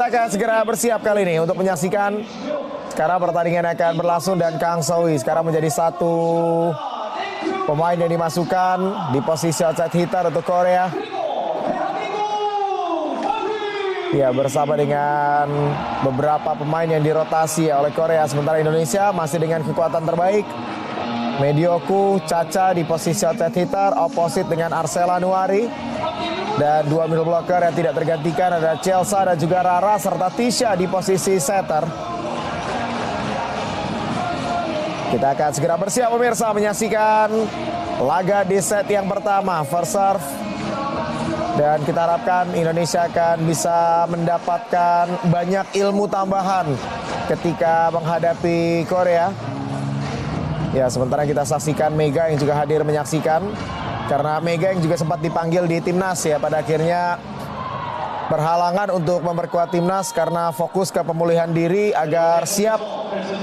kita akan segera bersiap kali ini untuk menyaksikan sekarang pertandingan akan berlangsung dan Kang Sowi sekarang menjadi satu pemain yang dimasukkan di posisi outside hitter untuk Korea. Ya, bersama dengan beberapa pemain yang dirotasi oleh Korea. Sementara Indonesia masih dengan kekuatan terbaik. Medioku, Caca di posisi outside hitter, opposite dengan Arsela Nuari. Dan dua middle blocker yang tidak tergantikan ada Chelsea dan juga Rara serta Tisha di posisi setter. Kita akan segera bersiap pemirsa menyaksikan laga di set yang pertama, first serve. Dan kita harapkan Indonesia akan bisa mendapatkan banyak ilmu tambahan ketika menghadapi Korea. Ya, sementara kita saksikan Mega yang juga hadir menyaksikan. Karena Mega yang juga sempat dipanggil di timnas ya, pada akhirnya berhalangan untuk memperkuat timnas karena fokus ke pemulihan diri agar siap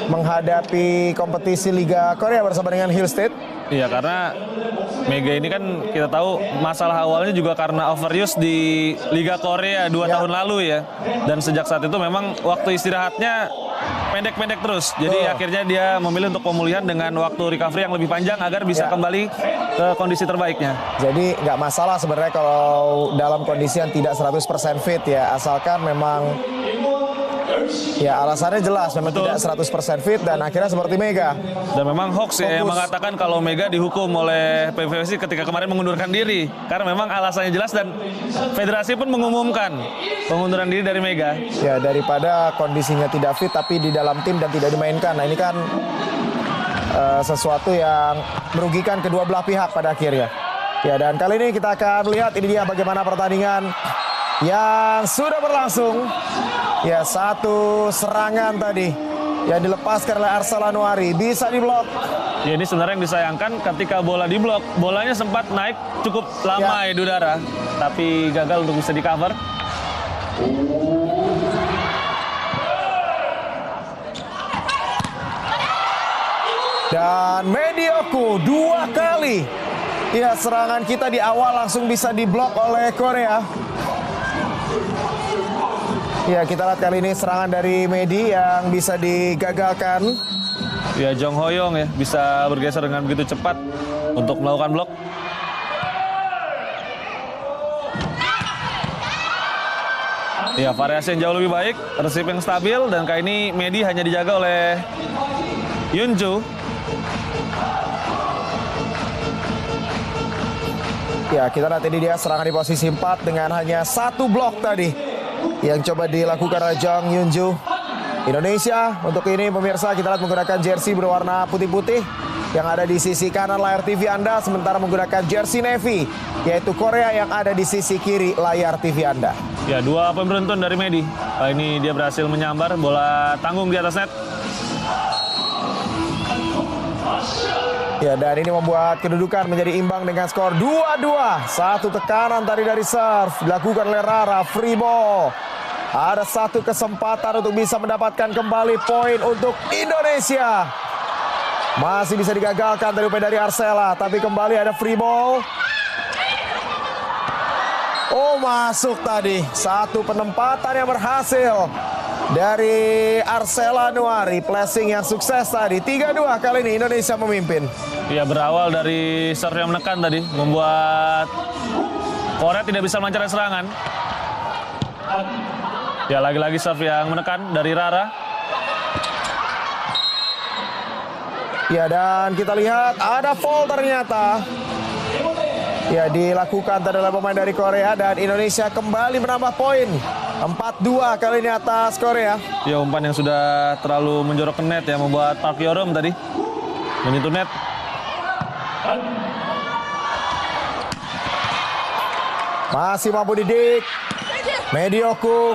menghadapi kompetisi Liga Korea bersama dengan Hill State. Iya, karena Mega ini kan kita tahu masalah awalnya juga karena overuse di Liga Korea 2 tahun lalu ya. Dan sejak saat itu memang waktu istirahatnya pendek-pendek terus. Jadi akhirnya dia memilih untuk pemulihan dengan waktu recovery yang lebih panjang agar bisa kembali ke kondisi terbaiknya. Jadi nggak masalah sebenarnya kalau dalam kondisi yang tidak 100% fit ya. Asalkan memang ya alasannya jelas memang tidak 100% fit dan akhirnya seperti Mega. Dan memang hoax ya yang mengatakan kalau Mega dihukum oleh PBVSI ketika kemarin mengundurkan diri. Karena memang alasannya jelas dan federasi pun mengumumkan pengunduran diri dari Mega. Ya, daripada kondisinya tidak fit tapi di dalam tim dan tidak dimainkan. Nah, ini kan sesuatu yang merugikan kedua belah pihak pada akhirnya. Ya, dan kali ini kita akan lihat ini dia bagaimana pertandingan yang sudah berlangsung. Ya, satu serangan tadi yang dilepaskan oleh Arsela Nuari bisa diblok. Ya, ini sebenarnya yang disayangkan ketika bola diblok, bolanya sempat naik cukup lama di udara, tapi gagal untuk bisa di cover. Dan Medioku 2 kali. Ya, serangan kita di awal langsung bisa diblok oleh Korea. Ya, kita lihat kali ini serangan dari Medi yang bisa digagalkan. Ya, Jong Hoyong ya bisa bergeser dengan begitu cepat untuk melakukan blok. Ya, variasi yang jauh lebih baik, resip yang stabil, dan kali ini Medi hanya dijaga oleh Yunju. Ya, kita lihat ini dia serangan di posisi 4 dengan hanya 1 blok tadi yang coba dilakukan oleh Jang Yunju. Indonesia untuk ini pemirsa kita lihat menggunakan jersey berwarna putih-putih yang ada di sisi kanan layar TV Anda, sementara menggunakan jersey navy yaitu Korea yang ada di sisi kiri layar TV Anda. Ya, 2 poin beruntun dari Medi. Ini dia berhasil menyambar bola tanggung di atas net. Ya, dan ini membuat kedudukan menjadi imbang dengan skor 2-2. Satu tekanan tadi dari serve dilakukan oleh Rara, free ball. Ada satu kesempatan untuk bisa mendapatkan kembali poin untuk Indonesia. Masih bisa digagalkan dari Arsela, tapi kembali ada free ball. Oh, masuk tadi. Satu penempatan yang berhasil dari Arsela Nuari. Placing yang sukses tadi. 3-2 kali ini Indonesia memimpin. Ya, berawal dari serve yang menekan tadi membuat Korea tidak bisa melancarkan serangan. Ya, lagi-lagi serve yang menekan dari Rara. Ya, dan kita lihat ada foul ternyata. Ya, dilakukan tadi oleh pemain dari Korea dan Indonesia kembali menambah poin. 4-2 kali ini atas Korea. Ya, umpan yang sudah terlalu menjorok ke net ya membuat Park Hyo-rum tadi menyentuh net. Masih mampu didik. Medioku.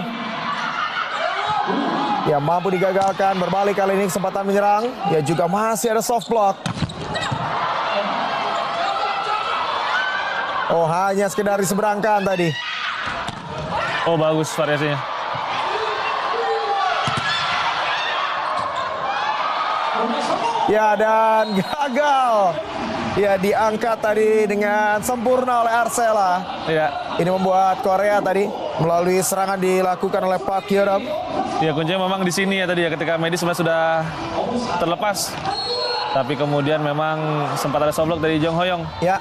Ya, mampu digagalkan. Berbalik kali ini kesempatan menyerang. Ya, juga masih ada soft block. Oh, hanya sekedar diseberangkan tadi. Oh, bagus variasinya. Ya, dan gagal. Ya, diangkat tadi dengan sempurna oleh Arsela. Ya. Ini membuat Korea tadi melalui serangan dilakukan oleh Park Hyo-ram. Ya kuncinya memang di sini ya tadi ya, ketika Medi sebenarnya sudah terlepas. Tapi kemudian memang sempat ada soblok dari Jong Hoyong. Ya.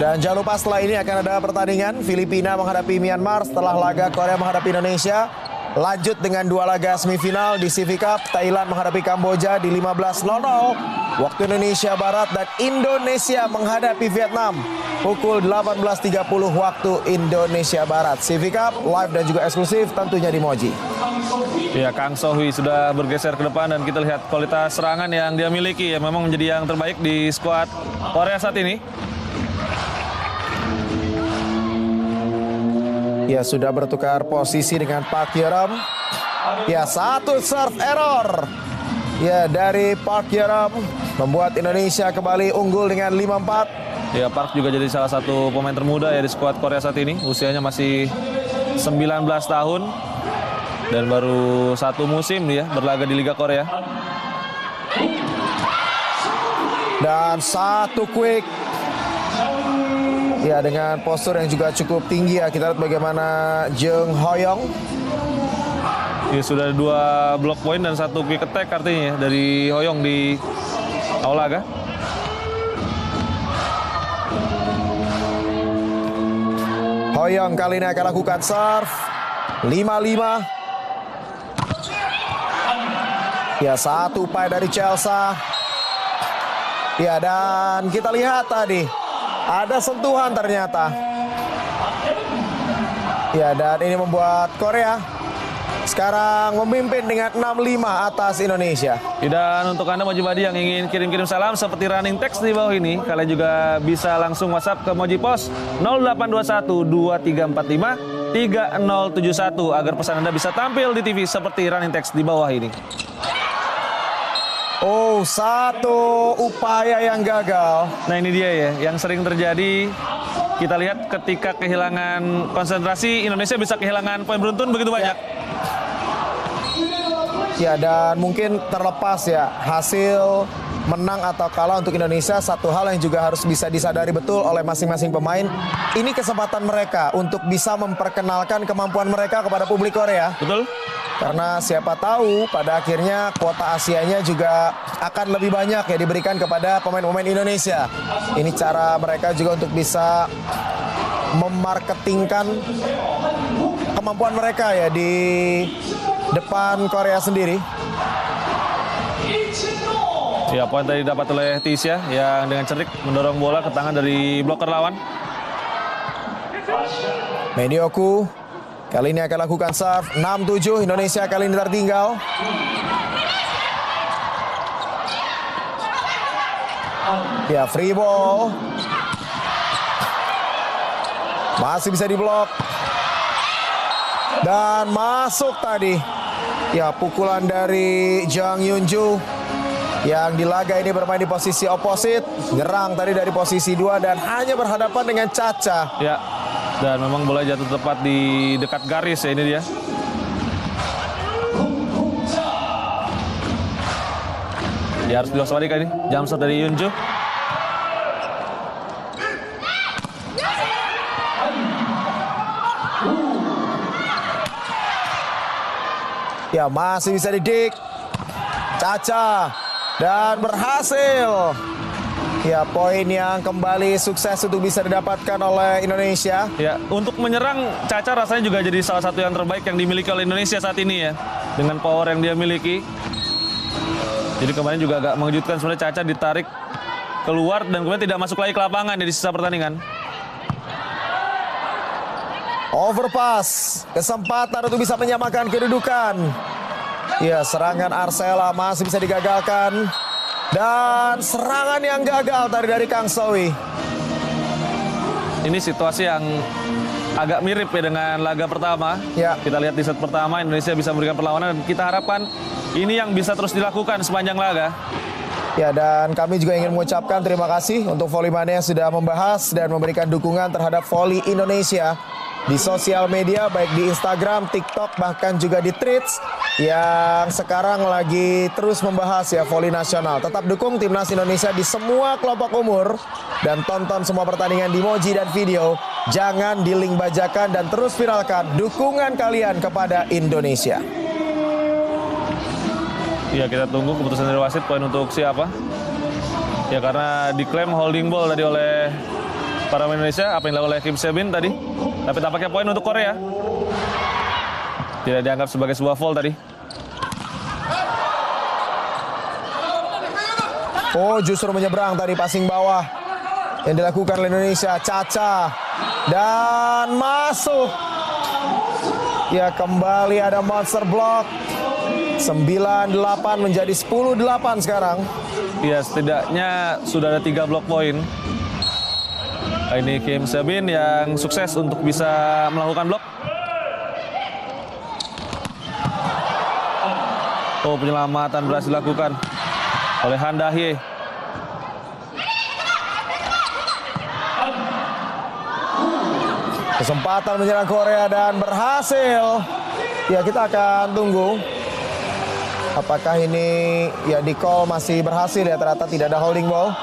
Dan jangan lupa setelah ini akan ada pertandingan Filipina menghadapi Myanmar setelah laga Korea menghadapi Indonesia. Lanjut dengan 2 laga semifinal di CV Cup, Thailand menghadapi Kamboja di 15.00 waktu Indonesia Barat, dan Indonesia menghadapi Vietnam pukul 18.30 waktu Indonesia Barat. CV Cup live dan juga eksklusif tentunya di Moji. Ya, Kang Sohui sudah bergeser ke depan dan kita lihat kualitas serangan yang dia miliki ya, memang menjadi yang terbaik di skuad Korea saat ini. Ya, sudah bertukar posisi dengan Park Hyo-ram. Ya, satu serve error. Ya, dari Park Hyo-ram membuat Indonesia kembali unggul dengan 5-4. Ya, Park juga jadi salah satu pemain termuda ya di skuad Korea saat ini. Usianya masih 19 tahun dan baru 1 musim ya berlaga di Liga Korea. Dan satu quick. Ya, dengan postur yang juga cukup tinggi ya. Kita lihat bagaimana Jong Hoyong. Ya, sudah 2 block point dan 1 quick attack artinya ya, dari Hoyong di awal laga. Hoyong kali ini akan lakukan serve 5-5. Ya, 1 upaya dari Chelsea. Ya, dan kita lihat tadi ada sentuhan ternyata. Ya, dan ini membuat Korea sekarang memimpin dengan 6-5 atas Indonesia. Dan untuk Anda Moji Badi yang ingin kirim-kirim salam seperti running text di bawah ini, kalian juga bisa langsung WhatsApp ke Moji Pos 0821 2345 3071 agar pesan Anda bisa tampil di TV seperti running text di bawah ini. Oh, 1 upaya yang gagal. Nah, ini dia ya, yang sering terjadi. Kita lihat ketika kehilangan konsentrasi, Indonesia bisa kehilangan poin beruntun begitu banyak. Ya, dan mungkin terlepas ya hasil menang atau kalah untuk Indonesia, satu hal yang juga harus bisa disadari betul oleh masing-masing pemain, ini kesempatan mereka untuk bisa memperkenalkan kemampuan mereka kepada publik Korea. Betul? Karena siapa tahu pada akhirnya kuota Asianya juga akan lebih banyak ya diberikan kepada pemain-pemain Indonesia. Ini cara mereka juga untuk bisa memarketingkan kemampuan mereka ya di depan Korea sendiri. Ya, poin tadi dapat oleh Tisha yang dengan cerdik mendorong bola ke tangan dari bloker lawan. Medioku kali ini akan lakukan serve 6-7. Indonesia kali ini tertinggal. Ya, free ball. Masih bisa diblok. Dan masuk tadi. Ya, pukulan dari Jang Yunju yang di laga ini bermain di posisi oposit. Nyerang tadi dari posisi 2 dan hanya berhadapan dengan Caca. Ya, dan memang bola jatuh tepat di dekat garis ya, ini dia. Ya, harus diwaspadai ini. Jump shot dari Yunju. Ya, masih bisa didik. Caca. Dan berhasil. Ya, poin yang kembali sukses untuk bisa didapatkan oleh Indonesia. Ya, untuk menyerang Caca rasanya juga jadi salah satu yang terbaik yang dimiliki oleh Indonesia saat ini ya. Dengan power yang dia miliki. Jadi kemarin juga agak mengejutkan sebenarnya, Caca ditarik keluar dan kemudian tidak masuk lagi ke lapangan ya di sisa pertandingan. Overpass, kesempatan untuk bisa menyamakan kedudukan. Ya, serangan Arsela masih bisa digagalkan. Dan serangan yang gagal tadi dari Kang Sohui. Ini situasi yang agak mirip ya dengan laga pertama. Ya. Kita lihat di set pertama Indonesia bisa memberikan perlawanan dan kita harapkan ini yang bisa terus dilakukan sepanjang laga. Ya, dan kami juga ingin mengucapkan terima kasih untuk Volleymania yang sudah membahas dan memberikan dukungan terhadap voli Indonesia di sosial media, baik di Instagram, TikTok, bahkan juga di Threads yang sekarang lagi terus membahas ya voli nasional. Tetap dukung timnas Indonesia di semua kelompok umur dan tonton semua pertandingan di Moji dan video Jangan di-link bajakan dan terus viralkan dukungan kalian kepada Indonesia. Ya, kita tunggu keputusan dari wasit poin untuk siapa. Ya, karena diklaim holding ball tadi oleh para pemain Indonesia, apa yang dilakukan oleh Kim Se-bin tadi. Tapi tampaknya poin untuk Korea. Tidak dianggap sebagai sebuah foul tadi. Oh, justru menyeberang tadi passing bawah yang dilakukan oleh Indonesia. Caca dan masuk. Ya, kembali ada monster block. 9-8 menjadi 10-8 sekarang. Ya, setidaknya sudah ada 3 blok poin. Ini Kim Se-bin yang sukses untuk bisa melakukan blok. Oh, penyelamatan berhasil dilakukan oleh Han Da-hye. Kesempatan menyerang Korea dan berhasil. Ya, kita akan tunggu apakah ini ya di call masih berhasil ya, ternyata tidak ada holding ball.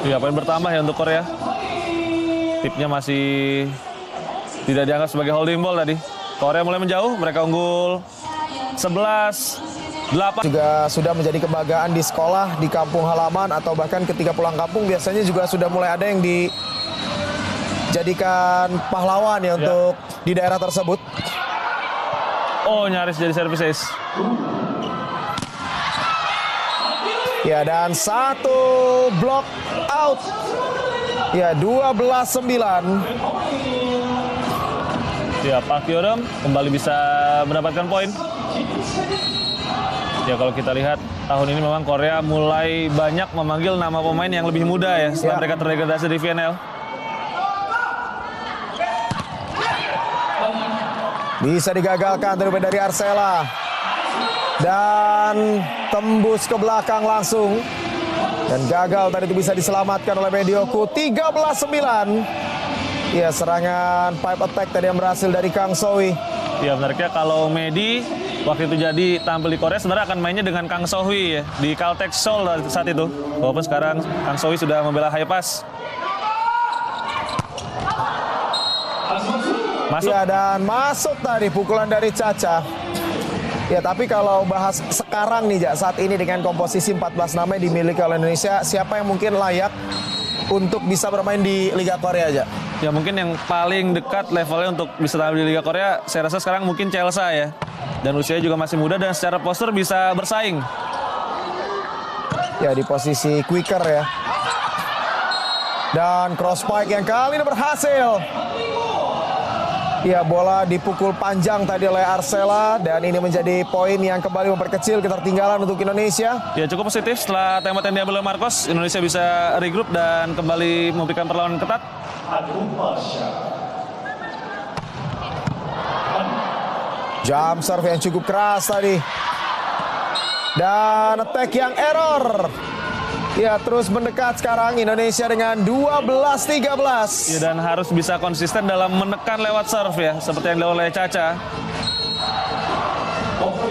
Ya, poin bertambah ya untuk Korea. Tipnya masih tidak dianggap sebagai holding ball tadi. Korea mulai menjauh, mereka unggul 11-8. Juga sudah menjadi kebanggaan di sekolah, di kampung halaman, atau bahkan ketika pulang kampung biasanya juga sudah mulai ada yang dijadikan pahlawan ya untuk di daerah tersebut. Oh, nyaris jadi service ace. Ya, dan 1 block out. Ya, 12-9. Ya, Park Hyo-dong kembali bisa mendapatkan poin. Ya, kalau kita lihat tahun ini memang Korea mulai banyak memanggil nama pemain yang lebih muda ya setelah mereka terdegradasi di VNL. Bisa digagalkan dari Arsela. Dan tembus ke belakang langsung. Dan gagal tadi itu bisa diselamatkan oleh Medioku. 13-9. Ya, serangan pipe attack tadi yang berhasil dari Kang So-hwi. Ya, benarnya kalau Medi waktu itu jadi tampil di Korea sebenarnya akan mainnya dengan Kang So-hwi ya di Caltech Seoul saat itu. Walaupun sekarang Kang So-hwi sudah membela high pass. Masuk. Ya, dan masuk tadi pukulan dari Caca. Ya, tapi kalau bahas sekarang nih, Jak, saat ini dengan komposisi 14 nama yang dimiliki oleh Indonesia, siapa yang mungkin layak untuk bisa bermain di Liga Korea, Jak? Ya, mungkin yang paling dekat levelnya untuk bisa tampil di Liga Korea, saya rasa sekarang mungkin Chelsea ya. Dan usianya juga masih muda dan secara postur bisa bersaing. Ya, di posisi quicker ya. Dan cross pike yang kali ini berhasil. Ya, bola dipukul panjang tadi oleh Arsela dan ini menjadi poin yang kembali memperkecil ketertinggalan untuk Indonesia. Ya, cukup positif setelah tembak yang diambil oleh Marcos, Indonesia bisa regroup dan kembali memberikan perlawanan ketat. Jump serve yang cukup keras tadi. Dan attack yang error. Ya, terus mendekat sekarang Indonesia dengan 12-13. Ya, dan harus bisa konsisten dalam menekan lewat serve ya, seperti yang dilakukan oleh Caca.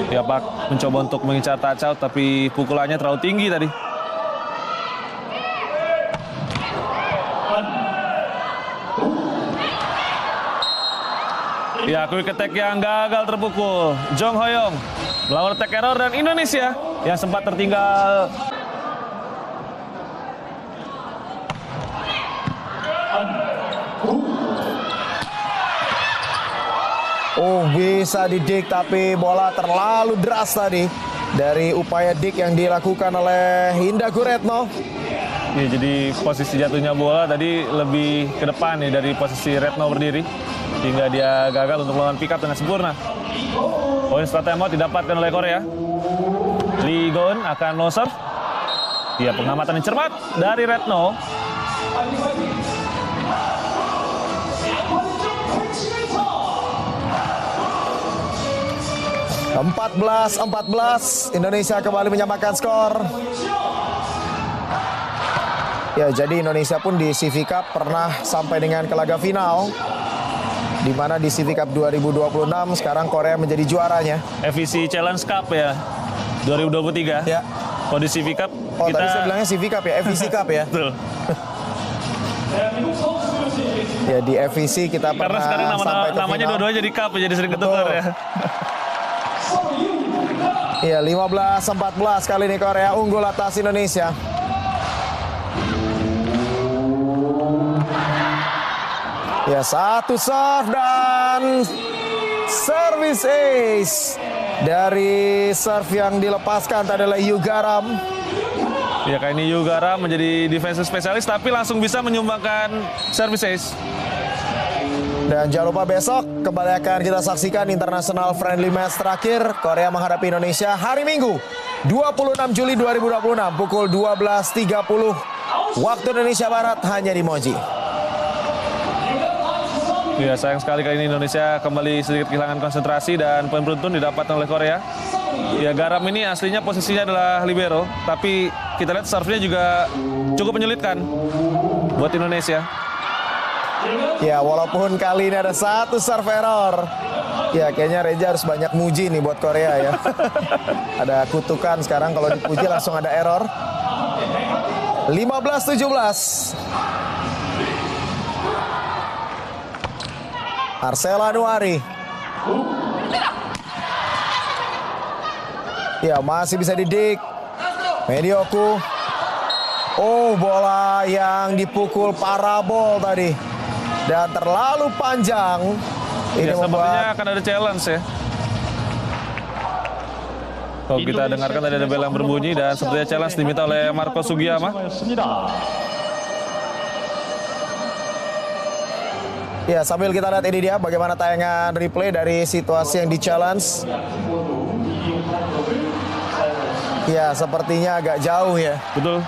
Ya, Pak mencoba untuk mengincar touch out, tapi pukulannya terlalu tinggi tadi. Ya, quick attack yang gagal terpukul. Jong Hoyong melawan attack error dan Indonesia yang sempat tertinggal. Oh, bisa didik tapi bola terlalu deras tadi dari upaya dik yang dilakukan oleh Indah Guretno. Ya, jadi posisi jatuhnya bola tadi lebih ke depan nih dari posisi Retno berdiri hingga dia gagal untuk melawan pick up dengan sempurna. Poin setelah timeout didapatkan oleh Korea. Lee Gon akan low serve. Ya, pengamatan yang cermat dari Retno. 14-14, Indonesia kembali menyamakan skor. Ya, jadi Indonesia pun di CV Cup pernah sampai dengan ke laga final, di mana di CV Cup 2026 sekarang Korea menjadi juaranya. FEC Challenge Cup ya 2023. Ya. Kalau di CV Cup Oh, kita tadi saya bilangnya CV Cup ya, FEC Cup ya. betul. Ya di FVC kita Karena pernah sekarang sampai ke namanya final. dua-duanya jadi cup, jadi sering ketukar ya. Iya 15-14 kali ini Korea unggul atas Indonesia. Ya satu serve dan service ace dari serve yang dilepaskan tadi adalah Yugaram. Ya kayak ini Yugara menjadi defensive spesialis tapi langsung bisa menyumbangkan service ace. Dan jangan lupa besok kembali akan kita saksikan international friendly match terakhir Korea menghadapi Indonesia hari Minggu 26 Juli 2026 pukul 12.30 waktu Indonesia Barat hanya di Moji. Ya sayang sekali kali ini Indonesia kembali sedikit kehilangan konsentrasi dan poin beruntun didapatkan oleh Korea. Ya Garam ini aslinya posisinya adalah libero, tapi kita lihat serve-nya juga cukup menyulitkan buat Indonesia. Ya walaupun kali ini ada satu serve error. Ya kayaknya Reja harus banyak muji nih buat Korea ya. Ada kutukan sekarang kalau dipuji langsung ada error. 15-17. Arcela Nuari. Ya masih bisa didik. Medioku. Oh bola yang dipukul parabol tadi. Dan terlalu panjang. Ini Ya sepertinya membuat akan ada challenge ya. Kalau kita dengarkan tadi ada bel yang berbunyi dan sepertinya challenge diminta oleh Marco Sugiyama. ya sambil kita lihat ini dia bagaimana tayangan replay dari situasi yang di-challenge. Ya sepertinya agak jauh ya. Betul.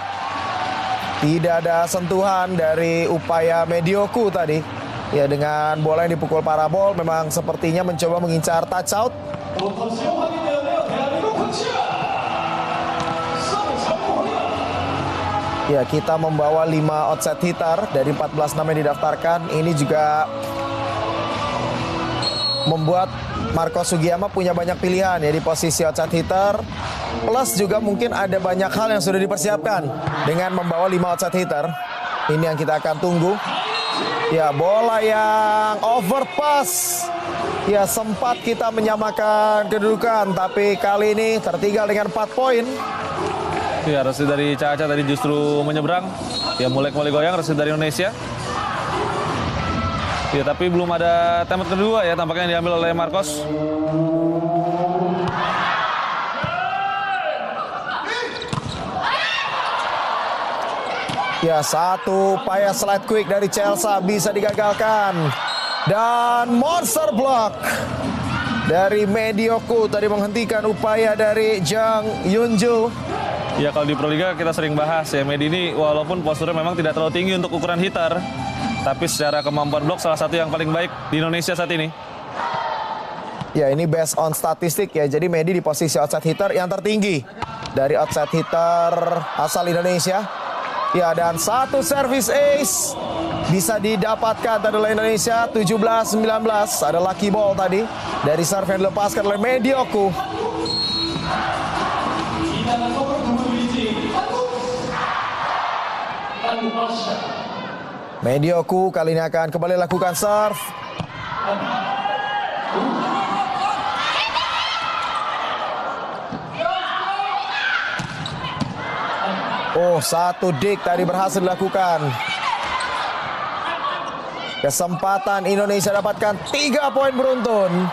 Tidak ada sentuhan dari upaya Medioku tadi. Ya dengan bola yang dipukul parabol memang sepertinya mencoba mengincar touch out. Ya kita membawa 5 outside hitter dari 14 nama yang didaftarkan. Ini juga membuat Marco Sugiyama punya banyak pilihan ya di posisi outside hitter. Plus juga mungkin ada banyak hal yang sudah dipersiapkan dengan membawa 5 outside hitter. Ini yang kita akan tunggu. Ya bola yang overpass. Ya sempat kita menyamakan kedudukan. Tapi kali ini tertinggal dengan 4 poin. Ya resi dari Caca tadi justru menyeberang. Ya mulai goyang resi dari Indonesia. Ya tapi belum ada tempat kedua ya tampaknya yang diambil oleh Marcos. Ya satu upaya slide quick dari Chelsea bisa digagalkan. Dan monster block dari Medioku tadi menghentikan upaya dari Jang Yunju. Ya kalau di Proliga kita sering bahas ya Medi ini walaupun posturnya memang tidak terlalu tinggi untuk ukuran hitter. Tapi secara kemampuan blok salah satu yang paling baik di Indonesia saat ini. Ya ini based on statistik ya. Jadi Medi di posisi outside hitter yang tertinggi dari outside hitter asal Indonesia. Ya dan satu service ace bisa didapatkan tadi oleh Indonesia 17-19. Ada lucky ball tadi dari serve yang dilepaskan oleh Medioku. Medioku kali ini akan kembali lakukan serve. Oh, satu dig tadi berhasil dilakukan. Kesempatan Indonesia dapatkan 3 poin beruntun.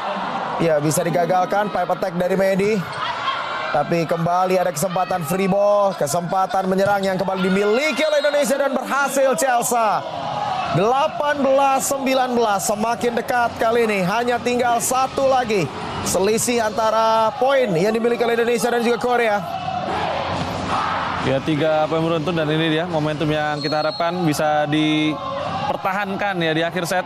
Ya, bisa digagalkan pipe attack dari Medi. Tapi kembali ada kesempatan free ball, kesempatan menyerang yang kembali dimiliki oleh Indonesia dan berhasil Chelsea. 18-19 semakin dekat kali ini, hanya tinggal satu lagi selisih antara poin yang dimiliki oleh Indonesia dan juga Korea. Ya 3 poin beruntun dan ini dia momentum yang kita harapkan bisa dipertahankan ya di akhir set.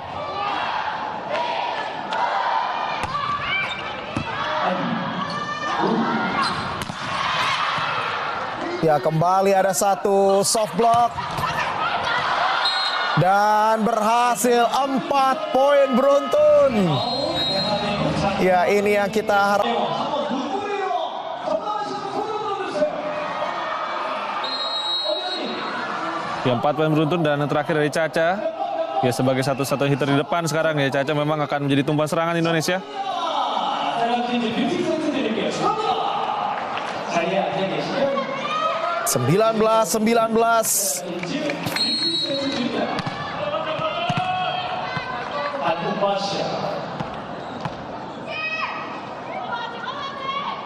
Ya kembali ada satu soft block. Dan berhasil 4 poin beruntun. Ya ini yang kita harapkan. Ya 4 poin beruntun dan yang terakhir dari Caca. Ya sebagai satu-satu hitter di depan sekarang ya, Caca memang akan menjadi tumpuan serangan Indonesia. 19-19.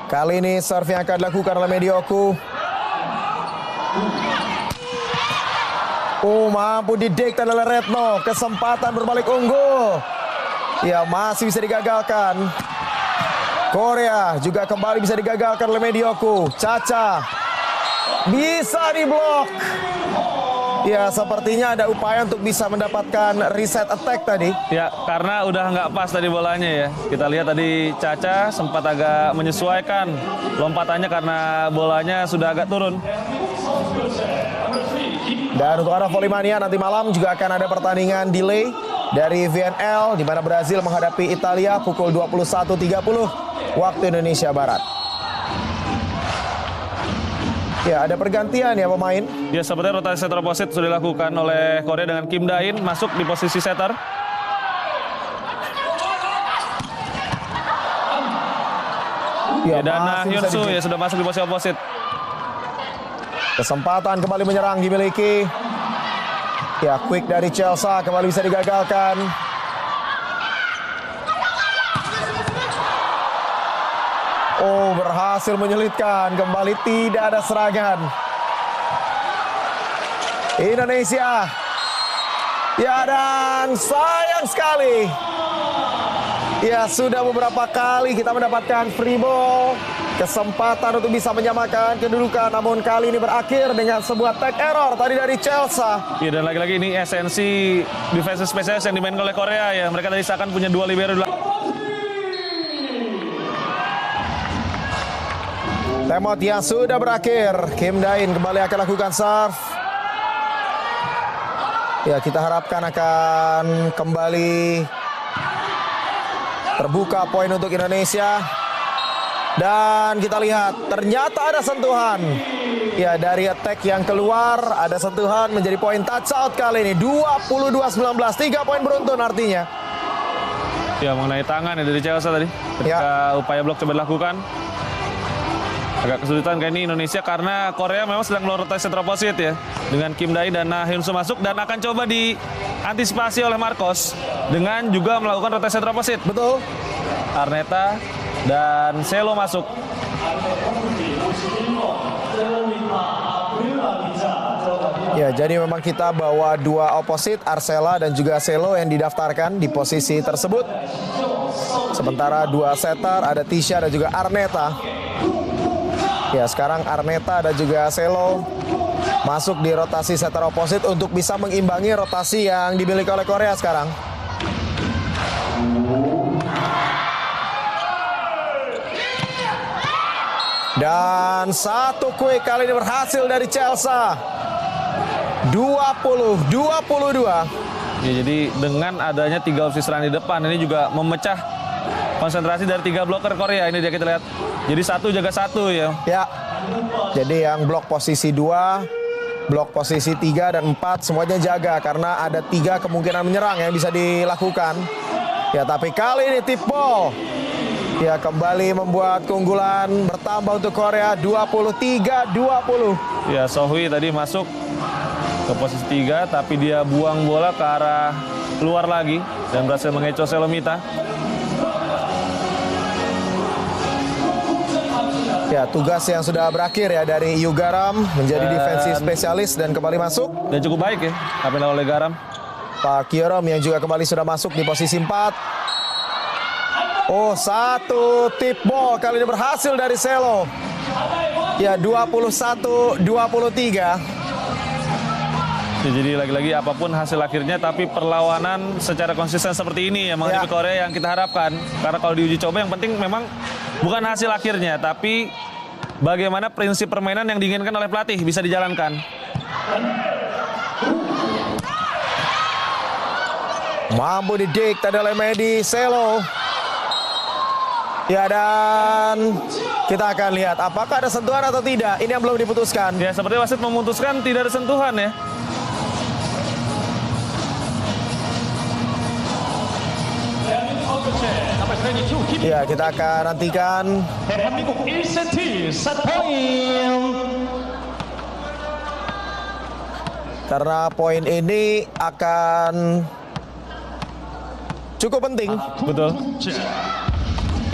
Kali ini serve yang akan dilakukan oleh Medioku. Mampu didikte oleh Retno. Kesempatan berbalik unggul. Ya, masih bisa digagalkan. Korea juga kembali bisa digagalkan oleh Medioku. Caca bisa diblok. Ya, sepertinya ada upaya untuk bisa mendapatkan reset attack tadi. Ya, karena udah nggak pas tadi bolanya ya. Kita lihat tadi Caca sempat agak menyesuaikan lompatannya karena bolanya sudah agak turun. Dan untuk Arah Volley-Mania nanti malam juga akan ada pertandingan delay dari VNL di mana Brazil menghadapi Italia pukul 21.30 waktu Indonesia Barat. Ya, ada pergantian ya pemain. Ya, sepertinya rotasi setter opposite sudah dilakukan oleh Korea dengan Kim Da-in masuk di posisi setter. Ya, dan Hyun Soo ya sudah masuk di posisi opposite. Kesempatan kembali menyerang dimiliki. Ya, quick dari Chelsea kembali bisa digagalkan. Berhasil menyulitkan. Kembali tidak ada serangan. Indonesia. Ya, dan sayang sekali. Ya, sudah beberapa kali kita mendapatkan free ball. Kesempatan untuk bisa menyamakan kedudukan. Namun kali ini berakhir dengan sebuah tag error tadi dari Chelsea. Ya, dan lagi-lagi ini esensi defensive specialist yang dimainkan oleh Korea ya. Mereka tadi seakan punya 2 libero. Timeout yang sudah berakhir. Kim Da-in kembali akan lakukan serve. Ya, kita harapkan akan kembali terbuka poin untuk Indonesia. Dan kita lihat ternyata ada sentuhan. Ya, dari attack yang keluar ada sentuhan menjadi poin touch out kali ini. 22-19, 3 poin beruntun artinya. Ya, mengenai tangan ya dari Chelsea tadi. Ketika upaya blok coba dilakukan. Agak kesulitan kayak ini Indonesia karena Korea memang sedang melakukan rotasi setter opposite ya. Dengan Kim Da-in dan Hyun Soo masuk dan akan coba diantisipasi oleh Marcos dengan juga melakukan rotasi setter opposite. Betul. Arneta dan Selo masuk. Ya, jadi memang kita bawa 2 opposite, Arcela dan juga Selo yang didaftarkan di posisi tersebut. Sementara 2 setter, ada Tisha dan juga Arneta. Ya, sekarang Arneta dan juga Selo masuk di rotasi setter opposite untuk bisa mengimbangi rotasi yang dimiliki oleh Korea sekarang. Dan satu quick kali ini berhasil dari Chelsea. 20-22. Ya, jadi dengan adanya 3 opsi serang di depan ini juga memecah konsentrasi dari 3 bloker Korea. Ini dia kita lihat. Jadi 1 jaga 1 ya. Ya. Jadi yang blok posisi 2, blok posisi 3 dan 4 semuanya jaga karena ada 3 kemungkinan menyerang yang bisa dilakukan. Ya, tapi kali ini tip ball. Ya, kembali membuat keunggulan bertambah untuk Korea 23-20. Ya, Sohui tadi masuk ke posisi 3 tapi dia buang bola ke arah luar lagi dan berhasil mengecoh Selomita. Ya, tugas yang sudah berakhir ya dari Yugaram menjadi defensive spesialis dan kembali masuk. Dan cukup baik ya apa yang oleh Garam. Pak Kyorom yang juga kembali sudah masuk di posisi 4. Satu tip ball kali ini berhasil dari Selo. Ya, 21-23. Ya, jadi lagi-lagi apapun hasil akhirnya tapi perlawanan secara konsisten seperti ini ya menghadapi Korea yang kita harapkan. Karena kalau diuji coba yang penting memang bukan hasil akhirnya tapi bagaimana prinsip permainan yang diinginkan oleh pelatih bisa dijalankan. Mampu didikte oleh Medi Selo. Ya, dan kita akan lihat apakah ada sentuhan atau tidak. Ini yang belum diputuskan. Ya, seperti wasit memutuskan tidak ada sentuhan ya. Ya, kita akan nantikan. 대한민국 1세트 세트포인트. Karena poin ini akan cukup penting. Betul.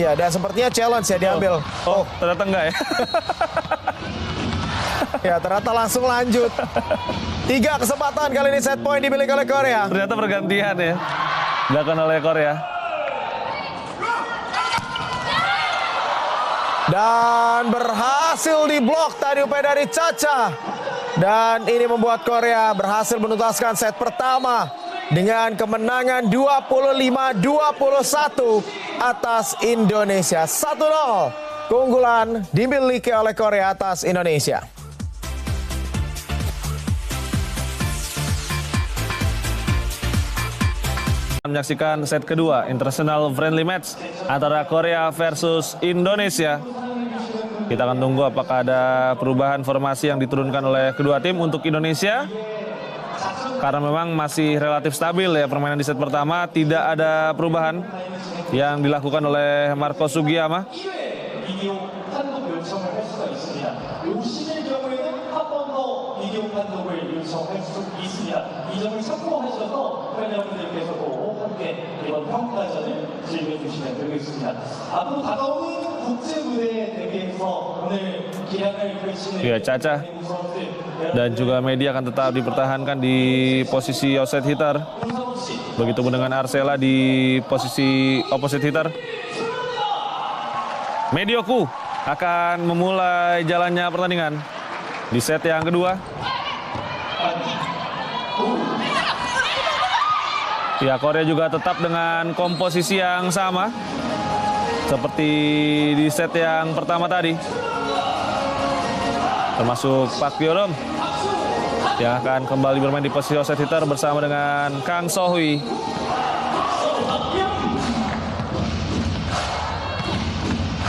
Ya, dan sepertinya challenge ya diambil. Oh, ternyata enggak ya. Ya, ternyata langsung lanjut. 3 kesempatan kali ini set point dimiliki oleh Korea. Ternyata pergantian ya. Dilakukan oleh Korea. Dan berhasil diblok tadi upaya dari Cha-Cha. Dan ini membuat Korea berhasil menuntaskan set pertama dengan kemenangan 25-21 atas Indonesia. 1-0 keunggulan dimiliki oleh Korea atas Indonesia. Menyaksikan set kedua international friendly match antara Korea versus Indonesia. Kita akan tunggu apakah ada perubahan formasi yang diturunkan oleh kedua tim untuk Indonesia. Karena memang masih relatif stabil ya permainan di set pertama, tidak ada perubahan yang dilakukan oleh Marco Sugiyama. 이번 평가전을 즐겨주시면 되겠습니다. 앞으로 다가오는 국제무대 대회에서 오늘 기량을 펼치는 Ya, Cha-Cha dan juga Medi akan tetap dipertahankan di posisi offset hitter. Begitupun dengan Arsela di posisi opposite hitter. Medioku akan memulai jalannya pertandingan di set yang kedua. Ya, Korea juga tetap dengan komposisi yang sama seperti di set yang pertama tadi. Termasuk Park Hyo-rom yang akan kembali bermain di posisi offset hitter bersama dengan Kang So-hui.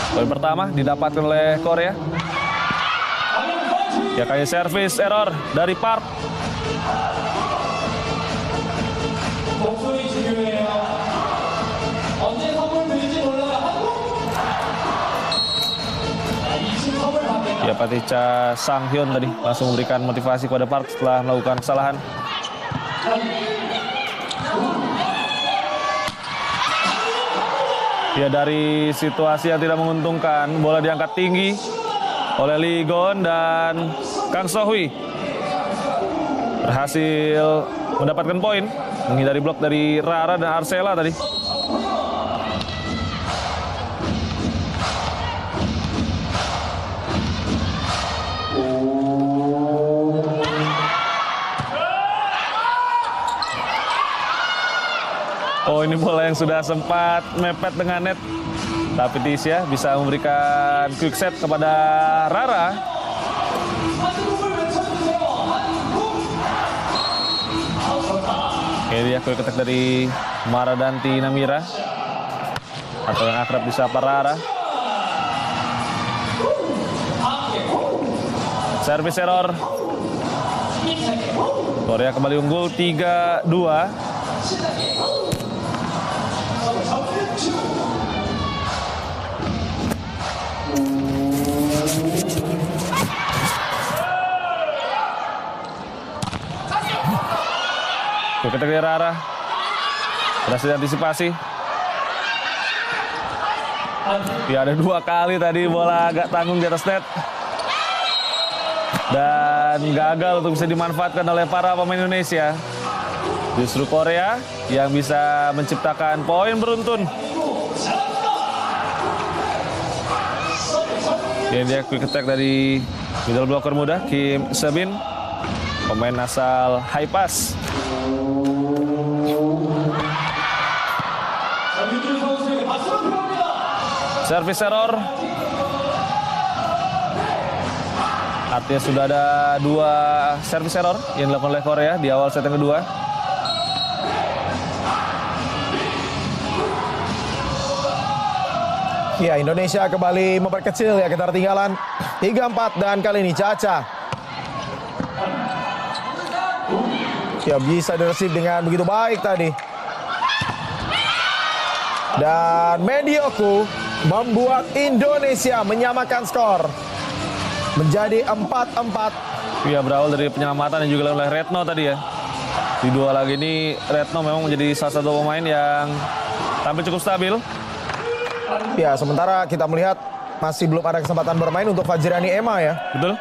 Poin pertama didapatkan oleh Korea. Ya, kali service error dari Park. 목소리 중요해요. 언제 선물 드릴지 몰라요. 이층 선물 받겠다. Ya, Paticha Sang-hyun tadi langsung memberikan motivasi kepada Park setelah melakukan kesalahan. Ya, dari situasi yang tidak menguntungkan, bola diangkat tinggi oleh Lee Gon dan Kang So-hui berhasil mendapatkan poin, menghindari blok dari Rara dan Arsela tadi. Oh, ini bola yang sudah sempat mepet dengan net. Tapi Tisha bisa memberikan quick set kepada Rara. Oke, dia quick attack dari Maradanti Namira atau yang akrab disapa Rara. Service error. Korea kembali unggul 3-2. Quick attack dari Rara. Berhasil antisipasi. Ya, ada 2 kali tadi bola agak tanggung di atas net. Dan gagal untuk bisa dimanfaatkan oleh para pemain Indonesia. Justru Korea yang bisa menciptakan poin beruntun. Ini dia quick attack dari middle blocker muda Kim Se-bin, pemain asal High Pass. Service error. Artinya sudah ada 2 service error yang dilakukan oleh Korea di awal set yang kedua. Ya, Indonesia kembali memperkecil ya ketertinggalan 3-4 dan kali ini Cha-Cha. Ya, bisa di-receive dengan begitu baik tadi. Dan Medioku membuat Indonesia menyamakan skor menjadi 4-4. Ya, berawal dari penyelamatan yang juga oleh Retno tadi ya. Di dua laga ini Retno memang menjadi salah satu pemain yang tampil cukup stabil. Ya, sementara kita melihat masih belum ada kesempatan bermain untuk Fajrani Ema ya. Betul?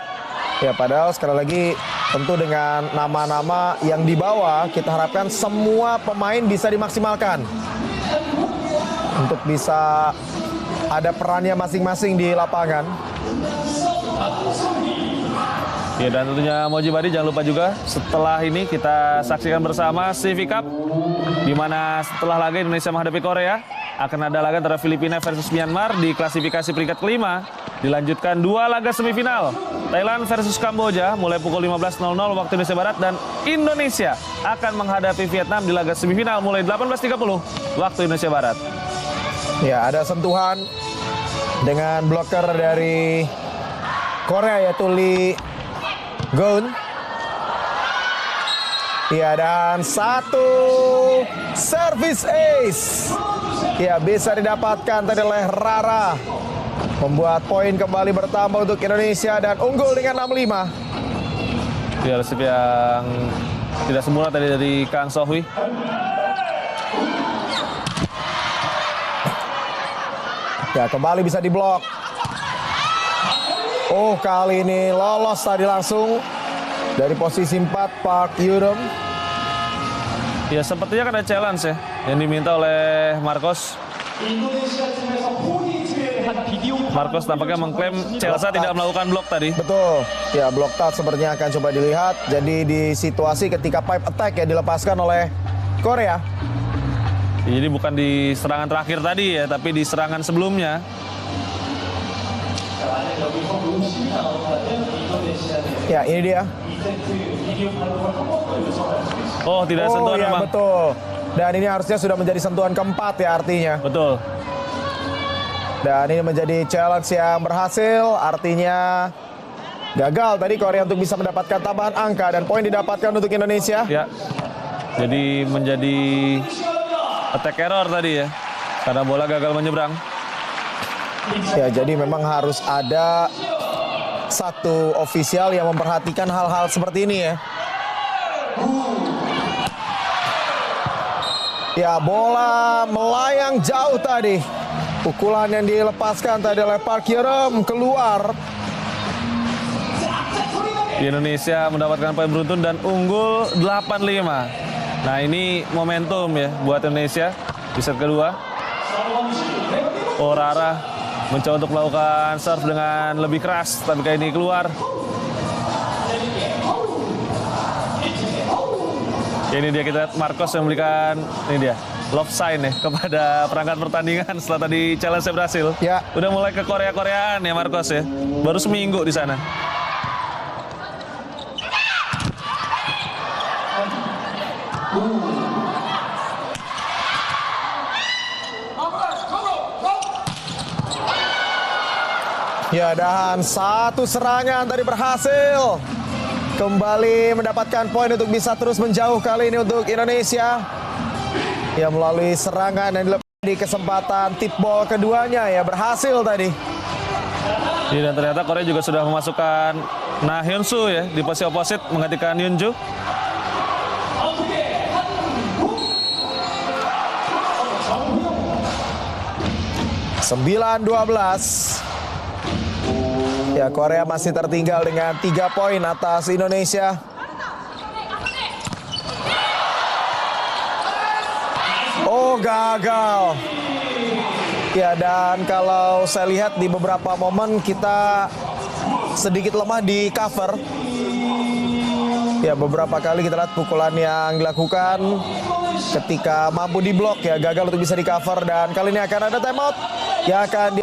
Ya, padahal sekali lagi tentu dengan nama-nama yang dibawa kita harapkan semua pemain bisa dimaksimalkan untuk bisa ada perannya masing-masing di lapangan. Ya, dan tentunya Moji Badi jangan lupa juga setelah ini kita saksikan bersama CV Cup, di mana setelah laga Indonesia menghadapi Korea akan ada laga antara Filipina versus Myanmar di klasifikasi peringkat kelima. Dilanjutkan dua laga semifinal, Thailand versus Kamboja mulai pukul 15.00 waktu Indonesia Barat, dan Indonesia akan menghadapi Vietnam di laga semifinal mulai 18.30 waktu Indonesia Barat. Ya, ada sentuhan dengan bloker dari Korea yaitu Lee Goon. Ya, dan satu service ace. Ya, bisa didapatkan tadi oleh Rara. Membuat poin kembali bertambah untuk Indonesia dan unggul dengan 65. Ya, resip yang tidak sempurna tadi dari Kang Sohwi. Ya, kembali bisa diblok. Oh, kali ini lolos tadi langsung dari posisi 4 Park Yurum. Ya, sepertinya kan ada challenge ya yang diminta oleh Marcos. Marcos tampaknya mengklaim Chelsea tidak melakukan blok tadi. Betul. Ya, blok touch sepertinya akan coba dilihat. Jadi di situasi ketika pipe attack ya dilepaskan oleh Korea. Ya, jadi bukan di serangan terakhir tadi ya, tapi di serangan sebelumnya. Ya, ini dia. Oh, tidak sentuhan ya, memang. betul. Dan ini harusnya sudah menjadi sentuhan keempat ya artinya. Betul. Dan ini menjadi challenge yang berhasil, artinya gagal tadi Korea untuk bisa mendapatkan tambahan angka dan poin didapatkan untuk Indonesia. Ya. Jadi menjadi attack error tadi ya, karena bola gagal menyeberang. Ya, jadi memang harus ada satu ofisial yang memperhatikan hal-hal seperti ini ya. Ya, bola melayang jauh tadi. Pukulan yang dilepaskan tadi oleh Park Yurum keluar. Indonesia mendapatkan poin beruntun dan unggul 8-5. Nah, ini momentum ya buat Indonesia di set kedua. Oh, Rara mencoba untuk melakukan serve dengan lebih keras, tapi kali ini keluar. Ini dia, kita lihat Marcos yang memberikan, ini dia, love sign ya kepada perangkat pertandingan setelah tadi challenge-nya berhasil. Ya. Udah mulai ke Korea-Koreaan ya Marcos ya. Baru seminggu di sana. Ya, dan satu serangan tadi berhasil. Kembali mendapatkan poin untuk bisa terus menjauh kali ini untuk Indonesia. Ya, melalui serangan yang dilakukan di kesempatan tip ball keduanya ya berhasil tadi. Ya, dan ternyata Korea juga sudah memasukkan Na Hyun-soo ya di posisi oposit menggantikan Yoon-ju. Sembilan 12. Ya, Korea masih tertinggal dengan 3 poin atas Indonesia. Oh, gagal. Ya, dan kalau saya lihat di beberapa momen kita sedikit lemah di cover. Ya, beberapa kali kita lihat pukulan yang dilakukan ketika mampu diblok ya gagal untuk bisa di cover, dan kali ini akan ada timeout yang akan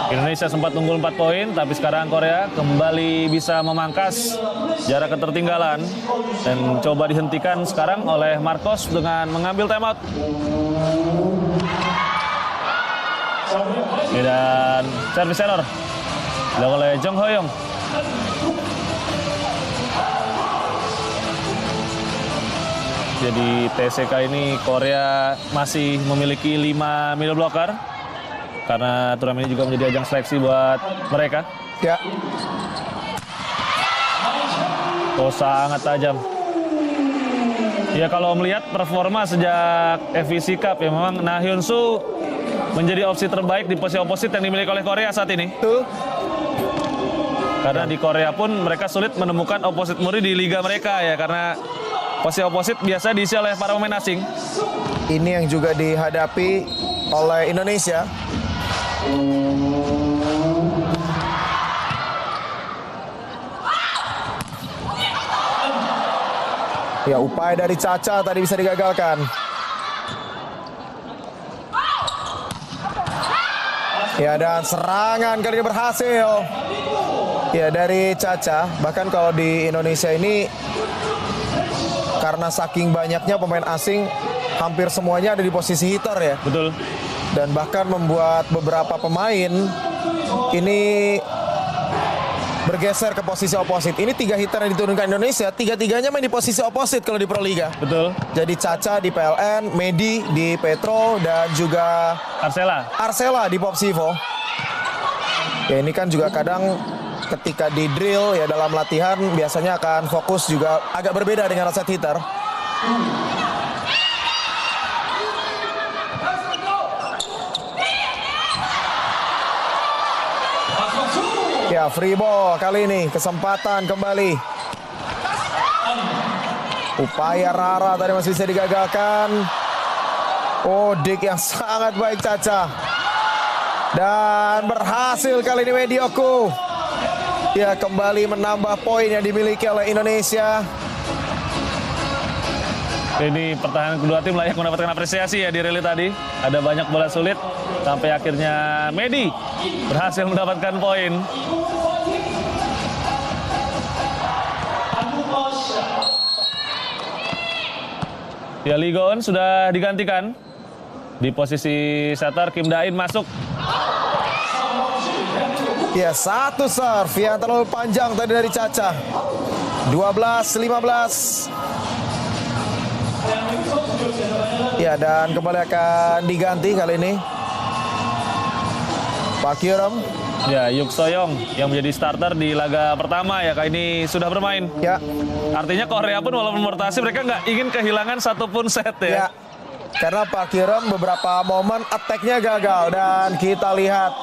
Indonesia sempat unggul 4 poin, tapi sekarang Korea kembali bisa memangkas jarak ketertinggalan dan coba dihentikan sekarang oleh Marcos dengan mengambil timeout. Dan service error dilakukan oleh Jong Hoyong. Jadi TCK ini Korea masih memiliki 5 middle blocker karena turnamen ini juga menjadi ajang seleksi buat mereka. Ya. Oh, sangat tajam. Ya, kalau melihat performa sejak FVC Cup ya memang Na Hyun Soo menjadi opsi terbaik di posisi oposit yang dimiliki oleh Korea saat ini. Tuh. Karena di Korea pun mereka sulit menemukan oposit murni di liga mereka ya, karena posisi oposit biasa diisi oleh para pemain asing. Ini yang juga dihadapi oleh Indonesia. Ya, upaya dari Caca tadi bisa digagalkan. Ya, dan serangan kali ini berhasil. Ya, dari Caca. Bahkan kalau di Indonesia ini karena saking banyaknya pemain asing, hampir semuanya ada di posisi hitter ya. Betul. Dan bahkan membuat beberapa pemain ini bergeser ke posisi oposit. Ini 3 hitter yang diturunkan Indonesia, 3-3-nya main di posisi oposit kalau di Proliga. Betul. Jadi Caca di PLN, Medi di Petro, dan juga Arsela di Popsivo. Ya, ini kan juga kadang ketika di drill ya dalam latihan biasanya akan fokus juga agak berbeda dengan set hitter. Ya, free ball kali ini, kesempatan kembali. Upaya Rara tadi masih bisa digagalkan. Oh, dik yang sangat baik Caca. Dan berhasil kali ini Medioku. Ya, kembali menambah poin yang dimiliki oleh Indonesia. Ini pertahanan kedua tim layak mendapatkan apresiasi ya di rally tadi. Ada banyak bola sulit sampai akhirnya Medi berhasil mendapatkan poin. Ya, Lee Go-eun sudah digantikan. Di posisi setter Kim Da-in masuk. Ya, satu serve yang terlalu panjang tadi dari Caca. 12-15. Ya, dan kembali akan diganti kali ini. Pak Kyurem. Ya, Yuk Soyong yang menjadi starter di laga pertama ya kali ini sudah bermain. Ya. Artinya Korea pun walaupun merotasi mereka nggak ingin kehilangan satupun set ya. Ya. Karena Pak Kyurem beberapa momen attack-nya gagal. Dan kita lihat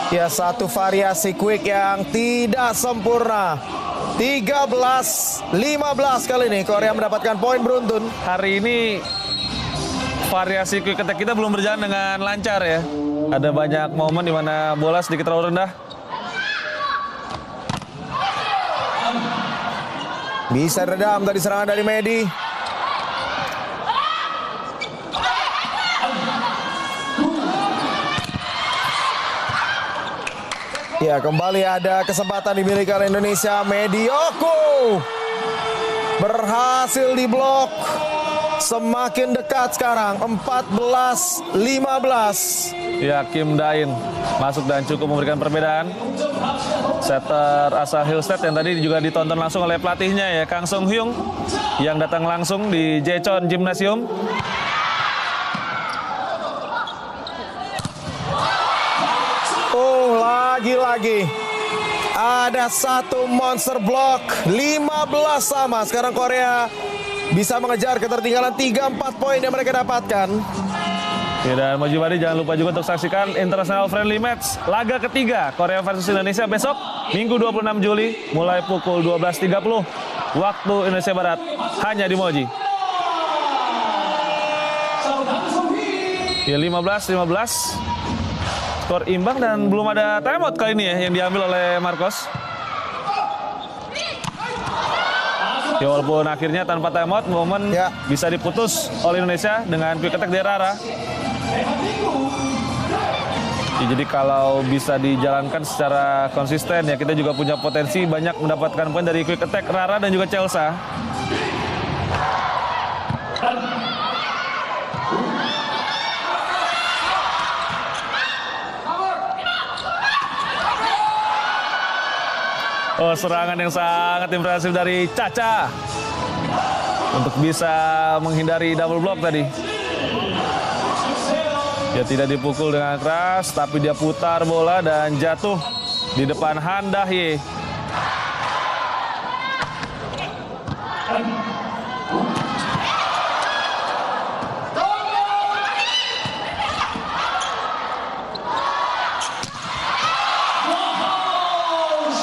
ya satu variasi quick yang tidak sempurna. 13-15 kali ini Korea mendapatkan poin beruntun. Hari ini variasi quick attack kita belum berjalan dengan lancar ya. Ada banyak momen di mana bola sedikit terlalu rendah. Bisa redam tadi serangan dari Medi. Ya, kembali ada kesempatan dimiliki oleh Indonesia. Medioku berhasil diblok. Semakin dekat sekarang, 14-15. Ya, Kim Da-in masuk dan cukup memberikan perbedaan. Setter asal Hillstead yang tadi juga ditonton langsung oleh pelatihnya ya, Kang Sung Hyung, yang datang langsung di Jecheon Gymnasium. Oh, lagi-lagi ada satu monster block. 15 sama. Sekarang Korea bisa mengejar ketertinggalan 3-4 poin yang mereka dapatkan. Ya, dan Moji Bari jangan lupa juga untuk saksikan International Friendly Match laga ketiga Korea versus Indonesia besok Minggu 26 Juli mulai pukul 12.30 waktu Indonesia Barat hanya di Moji. Ya, 15-15 skor imbang dan belum ada timeout kali ini ya yang diambil oleh Marcos. Ya, walaupun akhirnya tanpa timeout, momen Ya. bisa diputus oleh Indonesia dengan quick attack dari Rara. Ya, jadi kalau bisa dijalankan secara konsisten ya kita juga punya potensi banyak mendapatkan poin dari quick attack Rara dan juga Chelsea. Oh, serangan yang sangat impresif dari Caca. untuk bisa menghindari double block tadi. Dia tidak dipukul dengan keras, tapi dia putar bola dan jatuh di depan Han Dahye.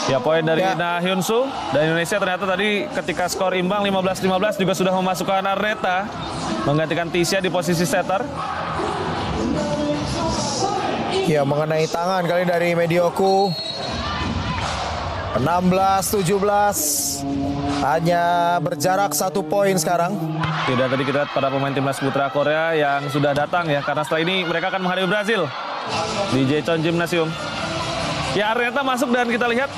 Ya, poin dari Na Hyun Soo, dan Indonesia ternyata tadi ketika skor imbang 15-15 juga sudah memasukkan Arneta menggantikan Tisha di posisi setter. Ya, mengenai tangan kali dari Medioku. 16-17. Hanya berjarak 1 poin sekarang. Tidak, tadi kita lihat pada pemain timnas putra Korea yang sudah datang ya, karena setelah ini mereka akan menghadapi Brazil di Jecheon Gymnasium. Ya, Arneta masuk dan kita lihat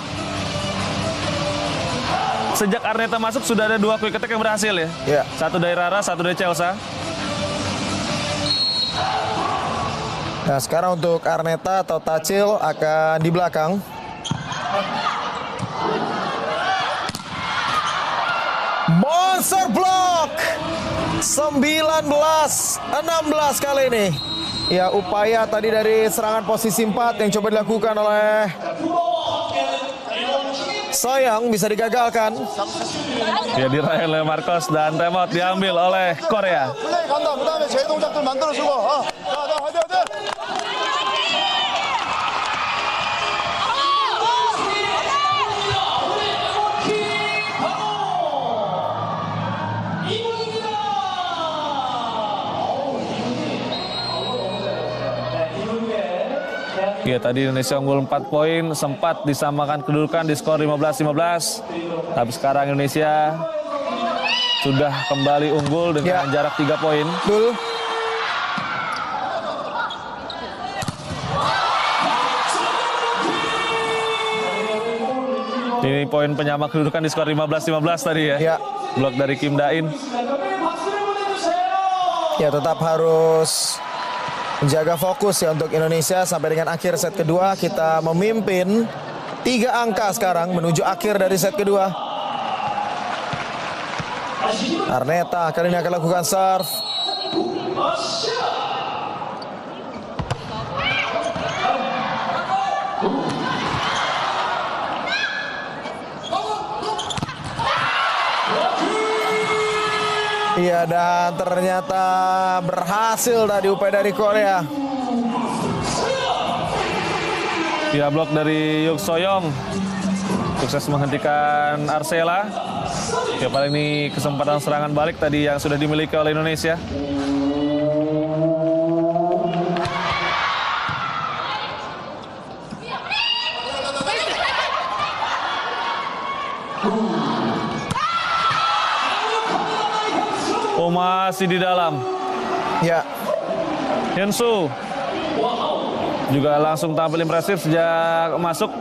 sejak Arneta masuk sudah ada 2 quick attack yang berhasil ya. Ya. Satu dari Rara, satu dari Chelsea. Nah, sekarang untuk Arneta atau Tacil akan di belakang. Monster block 19-16 kali ini. Ya, upaya tadi dari serangan posisi 4 yang coba dilakukan oleh Soyoung bisa digagalkan. Ya, diraih oleh Marcos dan timeout diambil oleh Korea. 플레이 간다. 그다음에 제 동작들 만들어주고. 자, 화이팅 화이팅. Ya, tadi Indonesia unggul 4 poin, sempat disamakan kedudukan di skor 15-15. Tapi sekarang Indonesia sudah kembali unggul dengan jarak 3 poin. Betul. Ini poin penyama kedudukan di skor 15-15 tadi ya. Ya. Blok dari Kim Da-in. Ya, tetap harus menjaga fokus ya untuk Indonesia sampai dengan akhir set kedua. Kita memimpin 3 angka sekarang menuju akhir dari set kedua. Arneta kali ini akan lakukan serve. Iya, dan ternyata berhasil tadi upaya dari Korea. Ya, blok dari Yuk Soyoung sukses menghentikan Arsela. Ya, paling ini kesempatan serangan balik tadi yang sudah dimiliki oleh Indonesia. Oh, masih di dalam. Ya, Hyun Soo juga langsung tampil impresif sejak masuk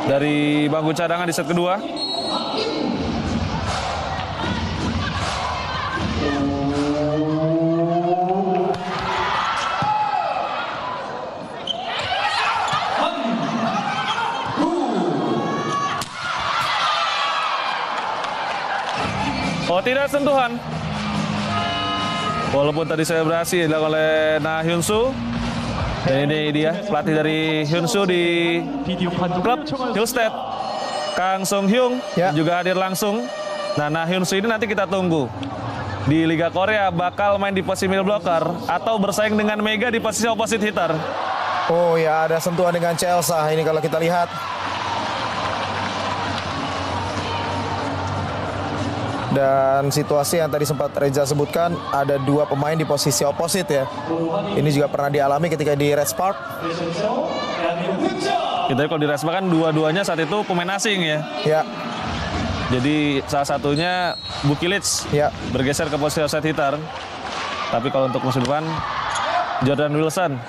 dari bangku cadangan di set kedua. Oh, tidak sentuhan. Walaupun tadi saya berhasil dilakukan oleh Na Hyun Soo. Dan ini dia pelatih dari Hyun Soo di klub Hillstead, Kang Sung Hyung, Ya. juga hadir langsung. Nah, Na Hyun Soo ini nanti kita tunggu di Liga Korea bakal main di posisi middle blocker atau bersaing dengan Mega di posisi opposite hitter. oh ya, ada sentuhan dengan Chelsea ini kalau kita lihat. Dan situasi yang tadi sempat Reza sebutkan, ada 2 pemain di posisi opposite ya. Ini juga pernah dialami ketika di Red Spark. Kita kalau di Resma kan dua-duanya saat itu pemain asing ya. Ya, Jadi salah satunya Bukilic ya. bergeser ke posisi offside hitter. Tapi kalau untuk musim depan, Jordan Wilson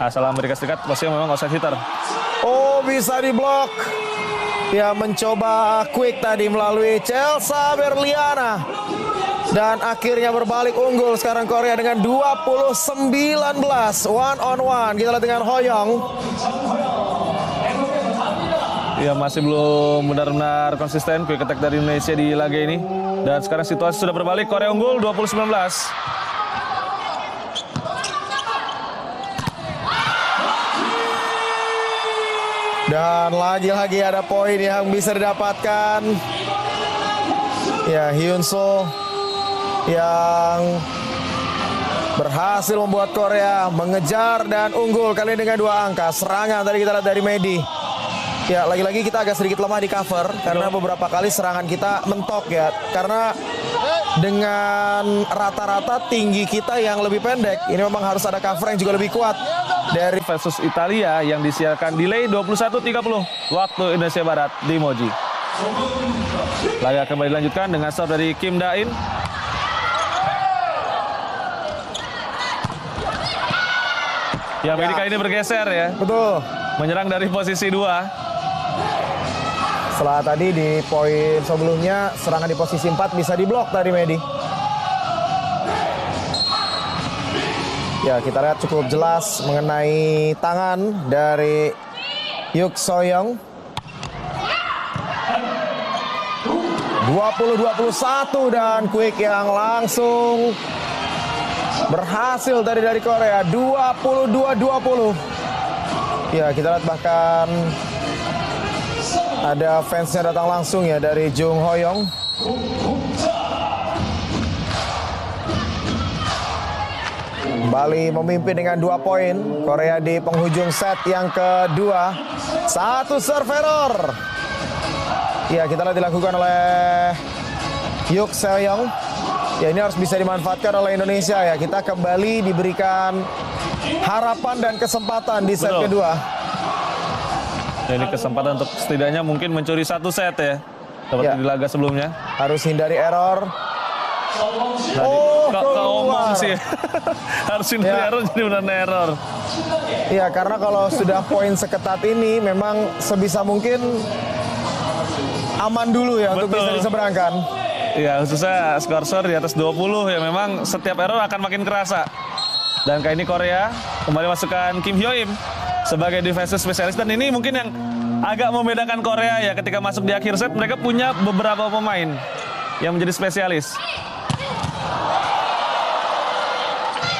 asal Amerika Serikat posisinya memang offside hitter. Oh, bisa diblok. Ya, mencoba quick tadi melalui Chelsea Berliana. Dan akhirnya berbalik unggul sekarang Korea dengan 20-19. One on one. Kita lihat dengan Hoyoung. Ya, masih belum benar-benar konsisten quick attack dari Indonesia di laga ini. Dan sekarang situasi sudah berbalik, Korea unggul 20-19. Dan lagi-lagi ada poin yang bisa didapatkan. Ya, Hyun-soo yang berhasil membuat Korea mengejar dan unggul kali ini dengan 2 angka. Serangan tadi kita lihat dari Medi. Ya, lagi-lagi kita agak sedikit lemah di cover karena beberapa kali serangan kita mentok ya. Karena dengan rata-rata tinggi kita yang lebih pendek, ini memang harus ada cover yang juga lebih kuat. Dari Versus Italia yang disiarkan delay 21.30 waktu Indonesia Barat di Moji. Laga kembali dilanjutkan dengan serve dari Kim Da-in. Ya, Medi kali ini bergeser ya. betul. Menyerang dari posisi 2. Setelah tadi di poin sebelumnya serangan di posisi 4 bisa diblok tadi Medi. Ya, kita lihat cukup jelas mengenai tangan dari Yuk Soyoung. 20-21 dan quick yang langsung berhasil tadi dari Korea. 22-20. Ya, kita lihat bahkan ada fansnya datang langsung ya dari Jung Hoyoung. Kembali memimpin dengan 2 poin. Korea di penghujung set yang kedua. 1 serve error. Ya, kita lihat dilakukan oleh Yuk Soyoung. Ya, ini harus bisa dimanfaatkan oleh Indonesia ya. Kita kembali diberikan harapan dan kesempatan di set Betul. kedua. Jadi kesempatan untuk setidaknya mungkin mencuri 1 set ya. Seperti Ya. di laga sebelumnya. Harus hindari error. Tadi keomong sih. Harus hindari Ya. error, jadi benar error. Iya, karena kalau sudah poin seketat ini memang sebisa mungkin aman dulu ya untuk Betul. bisa diseberangkan. Ya, khususnya skor di atas 20 ya, memang setiap error akan makin kerasa. Dan kali ini Korea kembali masukkan Kim Hyo-im sebagai defensive spesialis. Dan ini mungkin yang agak membedakan Korea ya, ketika masuk di akhir set mereka punya beberapa pemain yang menjadi spesialis.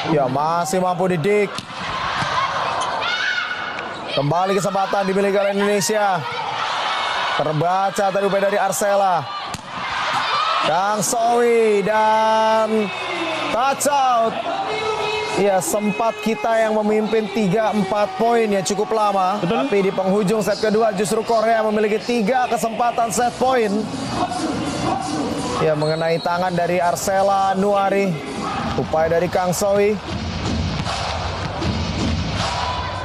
Ya, masih mampu didik. Kembali kesempatan dimiliki oleh Indonesia. Terbaca tadi upaya dari Arsela. Kang Sowi dan touch out. Ya, sempat kita yang memimpin 3-4 poin ya, cukup lama. Betul. Tapi di penghujung set kedua justru Korea memiliki 3 kesempatan set poin. Ya, mengenai tangan dari Arsela Nuari. Upaya dari Kang Sowi.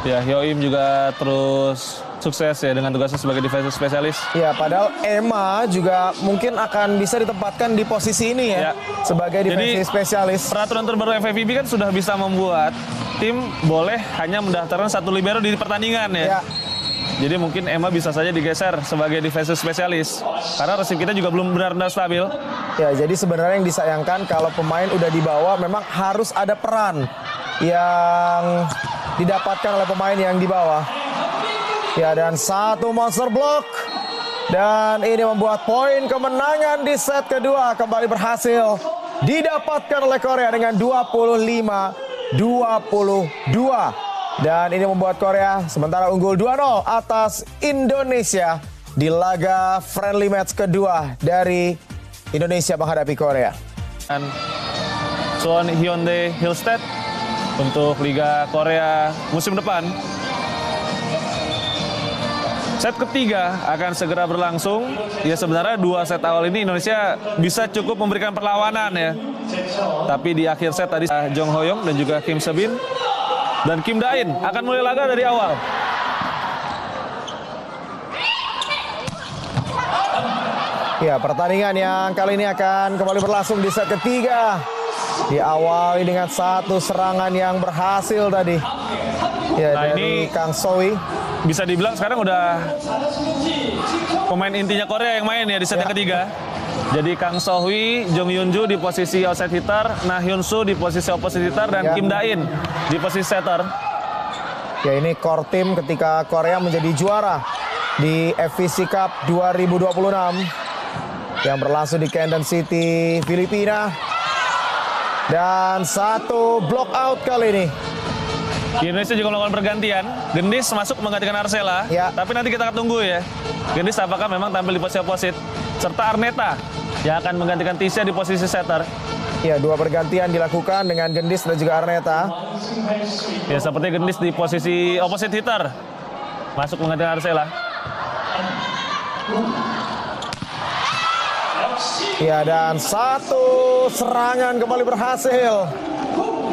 Ya, Hyo-im juga terus sukses ya dengan tugasnya sebagai defensive spesialis. Ya, padahal Emma juga mungkin akan bisa ditempatkan di posisi ini ya, Ya. sebagai defensive Jadi, spesialis. Peraturan terbaru FIVB kan sudah bisa membuat tim boleh hanya mendaftarkan 1 libero di pertandingan ya. Ya, Jadi mungkin Emma bisa saja digeser sebagai defensive spesialis. Karena resip kita juga belum benar-benar stabil. ya, jadi sebenarnya yang disayangkan kalau pemain udah dibawa memang harus ada peran yang didapatkan oleh pemain yang di bawah. Ya, dan 1 monster block. Dan ini membuat poin kemenangan di set kedua kembali berhasil didapatkan oleh Korea dengan 25-22. Dan ini membuat Korea sementara unggul 2-0 atas Indonesia di laga friendly match kedua dari Indonesia menghadapi Korea. Dan Suwon Hyundai Hillstead untuk Liga Korea musim depan. Set ketiga akan segera berlangsung. Ya, sebenarnya 2 set awal ini Indonesia bisa cukup memberikan perlawanan ya. Tapi di akhir set tadi Jung Hoyoung dan juga Kim Sebin dan Kim Da-in akan mulai laga dari awal. Ya, pertandingan yang kali ini akan kembali berlangsung di set ketiga. Diawali dengan 1 serangan yang berhasil tadi. Ya, Nah, dari ini Kang Sowi. bisa dibilang sekarang udah pemain intinya Korea yang main ya di set yang ketiga. Jadi Kang Sohwi, Jung Yunju di posisi outside hitter, Nah Hyun-soo di posisi opposite hitter, dan Ya. Kim Da-in di posisi setter. Ya, ini core team ketika Korea menjadi juara di FVC Cup 2026. yang berlangsung di Quezon City, Filipina. Dan satu block out kali ini. Indonesia juga melakukan pergantian. Gendis masuk menggantikan Arsela. Ya. Tapi nanti kita akan tunggu ya. Gendis apakah memang tampil di posisi oposit. Serta Arneta yang akan menggantikan Tisha di posisi setter. Ya, dua pergantian dilakukan dengan Gendis dan juga Arneta. Ya, seperti Gendis di posisi opposite hitter. Masuk menggantikan Arsela. Ya, dan satu serangan kembali berhasil.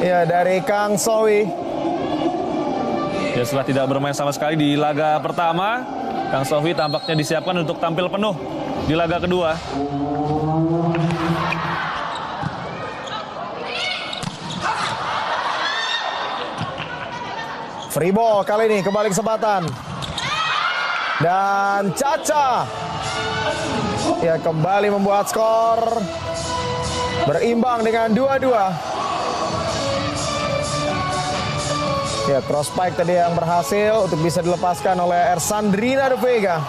Ya, dari Kang Sowi. Ya, setelah tidak bermain sama sekali di laga pertama, Kang Sohwi tampaknya disiapkan untuk tampil penuh di laga kedua. Free ball kali ini, kembali kesempatan. Dan Caca. Ya, kembali membuat skor. Berimbang dengan 2-2. Ya, cross pike tadi yang berhasil untuk bisa dilepaskan oleh Ersandrina de Vega.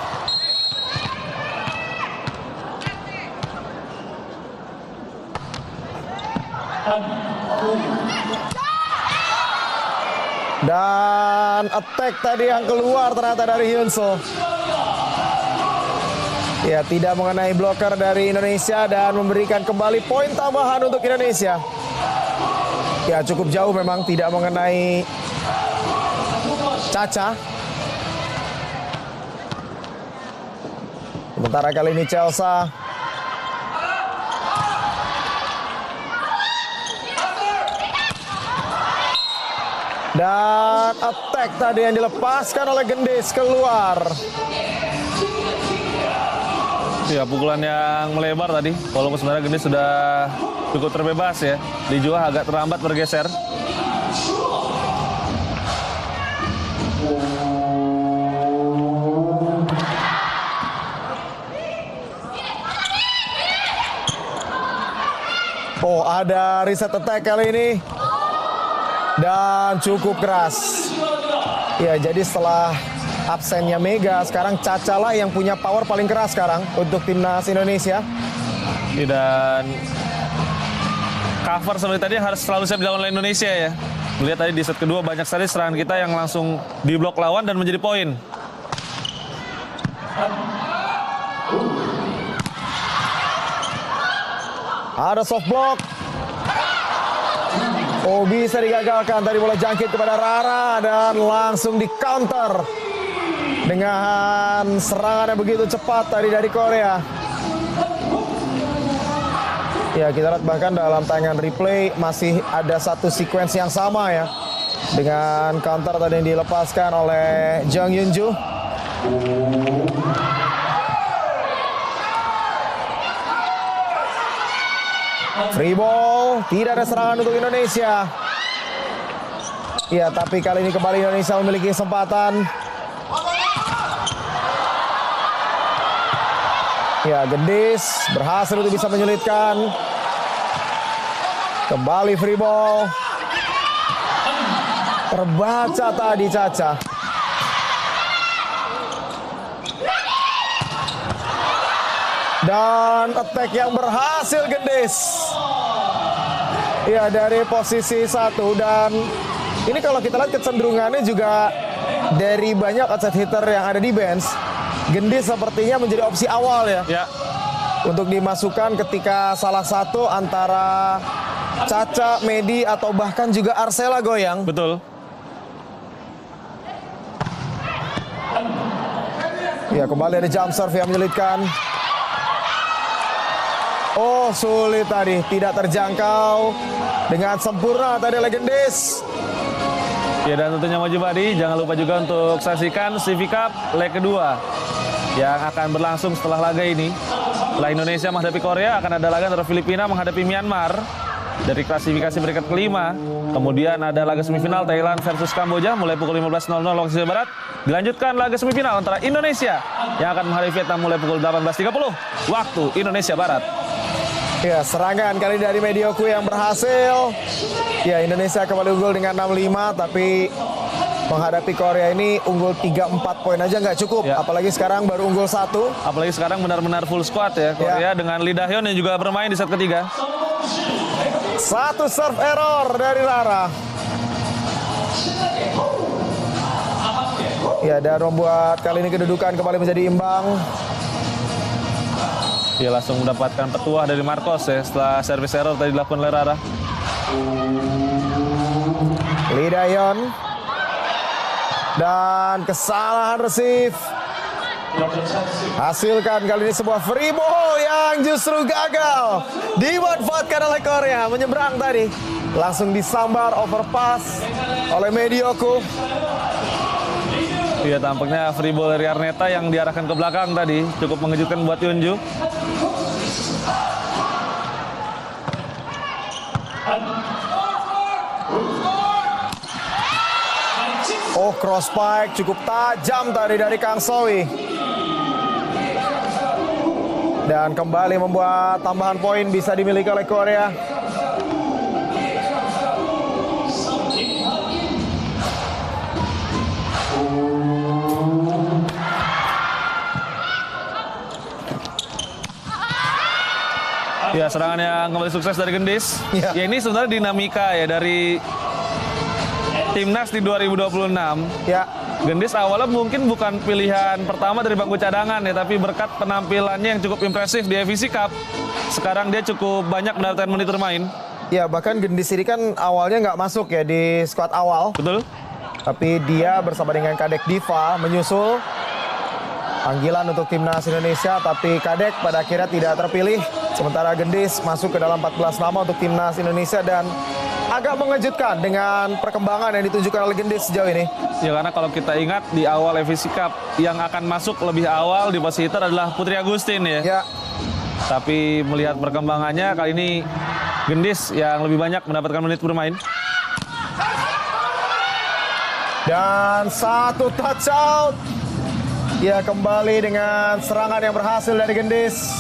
Dan attack tadi yang keluar ternyata dari Hyunso. Ya, tidak mengenai blocker dari Indonesia dan memberikan kembali poin tambahan untuk Indonesia. Ya, cukup jauh memang, tidak mengenai Caca. Sementara kali ini Chelsea. Dan attack tadi yang dilepaskan oleh Gendis keluar. Ya, pukulan yang melebar tadi. Walaupun sebenarnya Gendis sudah cukup terbebas ya. Lee Juha agak terlambat bergeser. Oh, ada reset attack kali ini. Dan cukup keras. Ya, jadi setelah absennya Mega, sekarang Caca lah yang punya power paling keras sekarang untuk timnas Indonesia. Dan cover seperti tadi harus selalu siap dilawan oleh Indonesia ya. Melihat tadi di set kedua banyak sekali serangan kita yang langsung diblok lawan dan menjadi poin. Ada soft block. Oh, bisa digagalkan. Tadi bola jangkit kepada Rara dan langsung di counter dengan serangan yang begitu cepat tadi dari Korea. Ya, kita lihat bahkan dalam tayangan replay masih ada satu sequence yang sama ya, dengan counter tadi yang dilepaskan oleh Jang Yunju. Free ball, tidak ada serangan untuk Indonesia. Ya, tapi kali ini kembali Indonesia memiliki kesempatan. Ya, Gendis berhasil untuk bisa menyulitkan. Kembali free ball. Terbaca tadi Caca. Dan attack yang berhasil Gendis. Ya, dari posisi 1. Dan ini kalau kita lihat kecenderungannya juga dari banyak outside hitter yang ada di bench, Gendis sepertinya menjadi opsi awal ya. Ya. Untuk dimasukkan ketika salah satu antara Caca, Medi, atau bahkan juga Arsela goyang. Betul. Ya, kembali ada jump serve yang menyulitkan. Oh, sulit tadi, tidak terjangkau dengan sempurna tadi oleh Gendis. Ya, dan tentunya Maju Badi, jangan lupa juga untuk saksikan CV Cup leg kedua yang akan berlangsung setelah laga ini. Setelah Indonesia menghadapi Korea, akan ada laga antara Filipina menghadapi Myanmar dari klasifikasi peringkat kelima. Kemudian ada laga semifinal Thailand versus Kamboja mulai pukul 15.00 waktu Indonesia Barat. Dilanjutkan laga semifinal antara Indonesia yang akan menghadapi Vietnam mulai pukul 18.30 waktu Indonesia Barat. Ya, serangan kali dari Medioku yang berhasil. Ya, Indonesia kembali unggul dengan 6-5, tapi menghadapi Korea ini unggul 3-4 poin aja nggak cukup. Ya. Apalagi sekarang baru unggul 1. Apalagi sekarang benar-benar full squad ya Korea dengan Lee Da-hyun yang juga bermain di set ketiga. Satu serve error dari Rara. Ya, dan membuat kali ini kedudukan kembali menjadi imbang. Dia langsung mendapatkan petuah dari Marcos ya setelah service error tadi dilakukan oleh Rara. Lee Da-hyun. Dan kesalahan receive. Hasilkan kali ini sebuah free ball yang justru gagal dimanfaatkan oleh Korea. Menyeberang tadi. Langsung disambar overpass oleh Medioku. Iya, tampaknya free ball dari Arneta yang diarahkan ke belakang tadi cukup mengejutkan buat Yunju. Oh, cross spike cukup tajam tadi dari Kang Sowi. Dan kembali membuat tambahan poin bisa dimiliki oleh Korea. Ya, serangan yang kembali sukses dari Gendis. Ya. Ya, ini sebenarnya dinamika ya dari Timnas di 2026. Ya, Gendis awalnya mungkin bukan pilihan pertama dari bangku cadangan ya, tapi berkat penampilannya yang cukup impresif di FVC Cup, sekarang dia cukup banyak mendapatkan menit bermain. ya bahkan Gendis ini kan awalnya nggak masuk ya di squad awal. Betul? Tapi dia bersama dengan Kadek Diva menyusul panggilan untuk Timnas Indonesia. Tapi Kadek pada akhirnya tidak terpilih. Sementara Gendis masuk ke dalam 14 nama untuk Timnas Indonesia. Dan agak mengejutkan dengan perkembangan yang ditunjukkan oleh Gendis sejauh ini. Ya, karena kalau kita ingat di awal FVC Cup yang akan masuk lebih awal di posisi hitter adalah Putri Agustin ya. Ya, Tapi melihat perkembangannya kali ini Gendis yang lebih banyak mendapatkan menit bermain. dan satu touch out. Ya, kembali dengan serangan yang berhasil dari Gendis.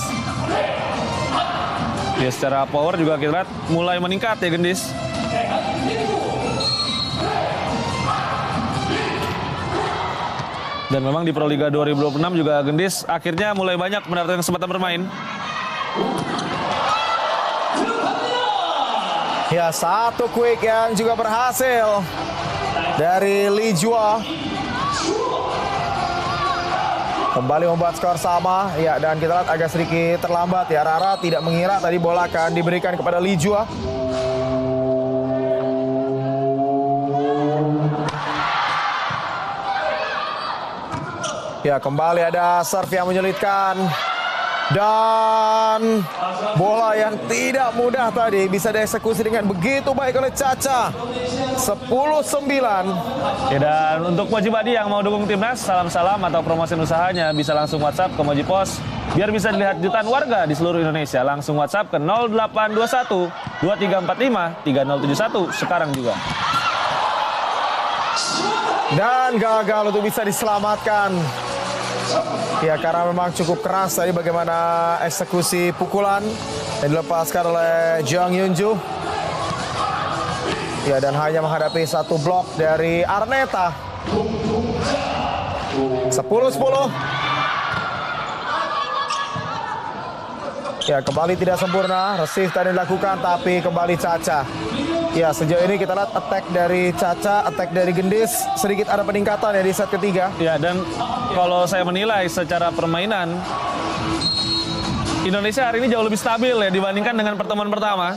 Ya, secara power juga kita lihat mulai meningkat ya Gendis. Dan memang di Proliga 2026 juga Gendis akhirnya mulai banyak mendapatkan kesempatan bermain. Ya, satu quick yang juga berhasil dari Lee Jua. Kembali membuat skor sama. Ya, dan kita lihat agak sedikit terlambat ya. Rara tidak mengira tadi bola akan diberikan kepada Lee Jua. Ya, kembali ada serve yang menyulitkan. Dan bola yang tidak mudah tadi bisa dieksekusi dengan begitu baik oleh Caca. 10-9. Ya, dan untuk Moji Badi yang mau dukung timnas, salam-salam atau promosi usahanya bisa langsung WhatsApp ke Moji Pos biar bisa dilihat jutaan warga di seluruh Indonesia. Langsung WhatsApp ke 0821 2345 3071 sekarang juga. Dan gagal untuk bisa diselamatkan. Ya, karena memang cukup keras tadi bagaimana eksekusi pukulan yang dilepaskan oleh Jang Yunju. Ya, dan hanya menghadapi satu blok dari Arneta. 10-10. Ya, kembali tidak sempurna. Receive tadi dilakukan, tapi kembali Caca. Ya, sejauh ini kita lihat attack dari Caca, attack dari Gendis sedikit ada peningkatan ya di set ketiga. Ya, dan kalau saya menilai secara permainan Indonesia hari ini jauh lebih stabil ya dibandingkan dengan pertemuan pertama.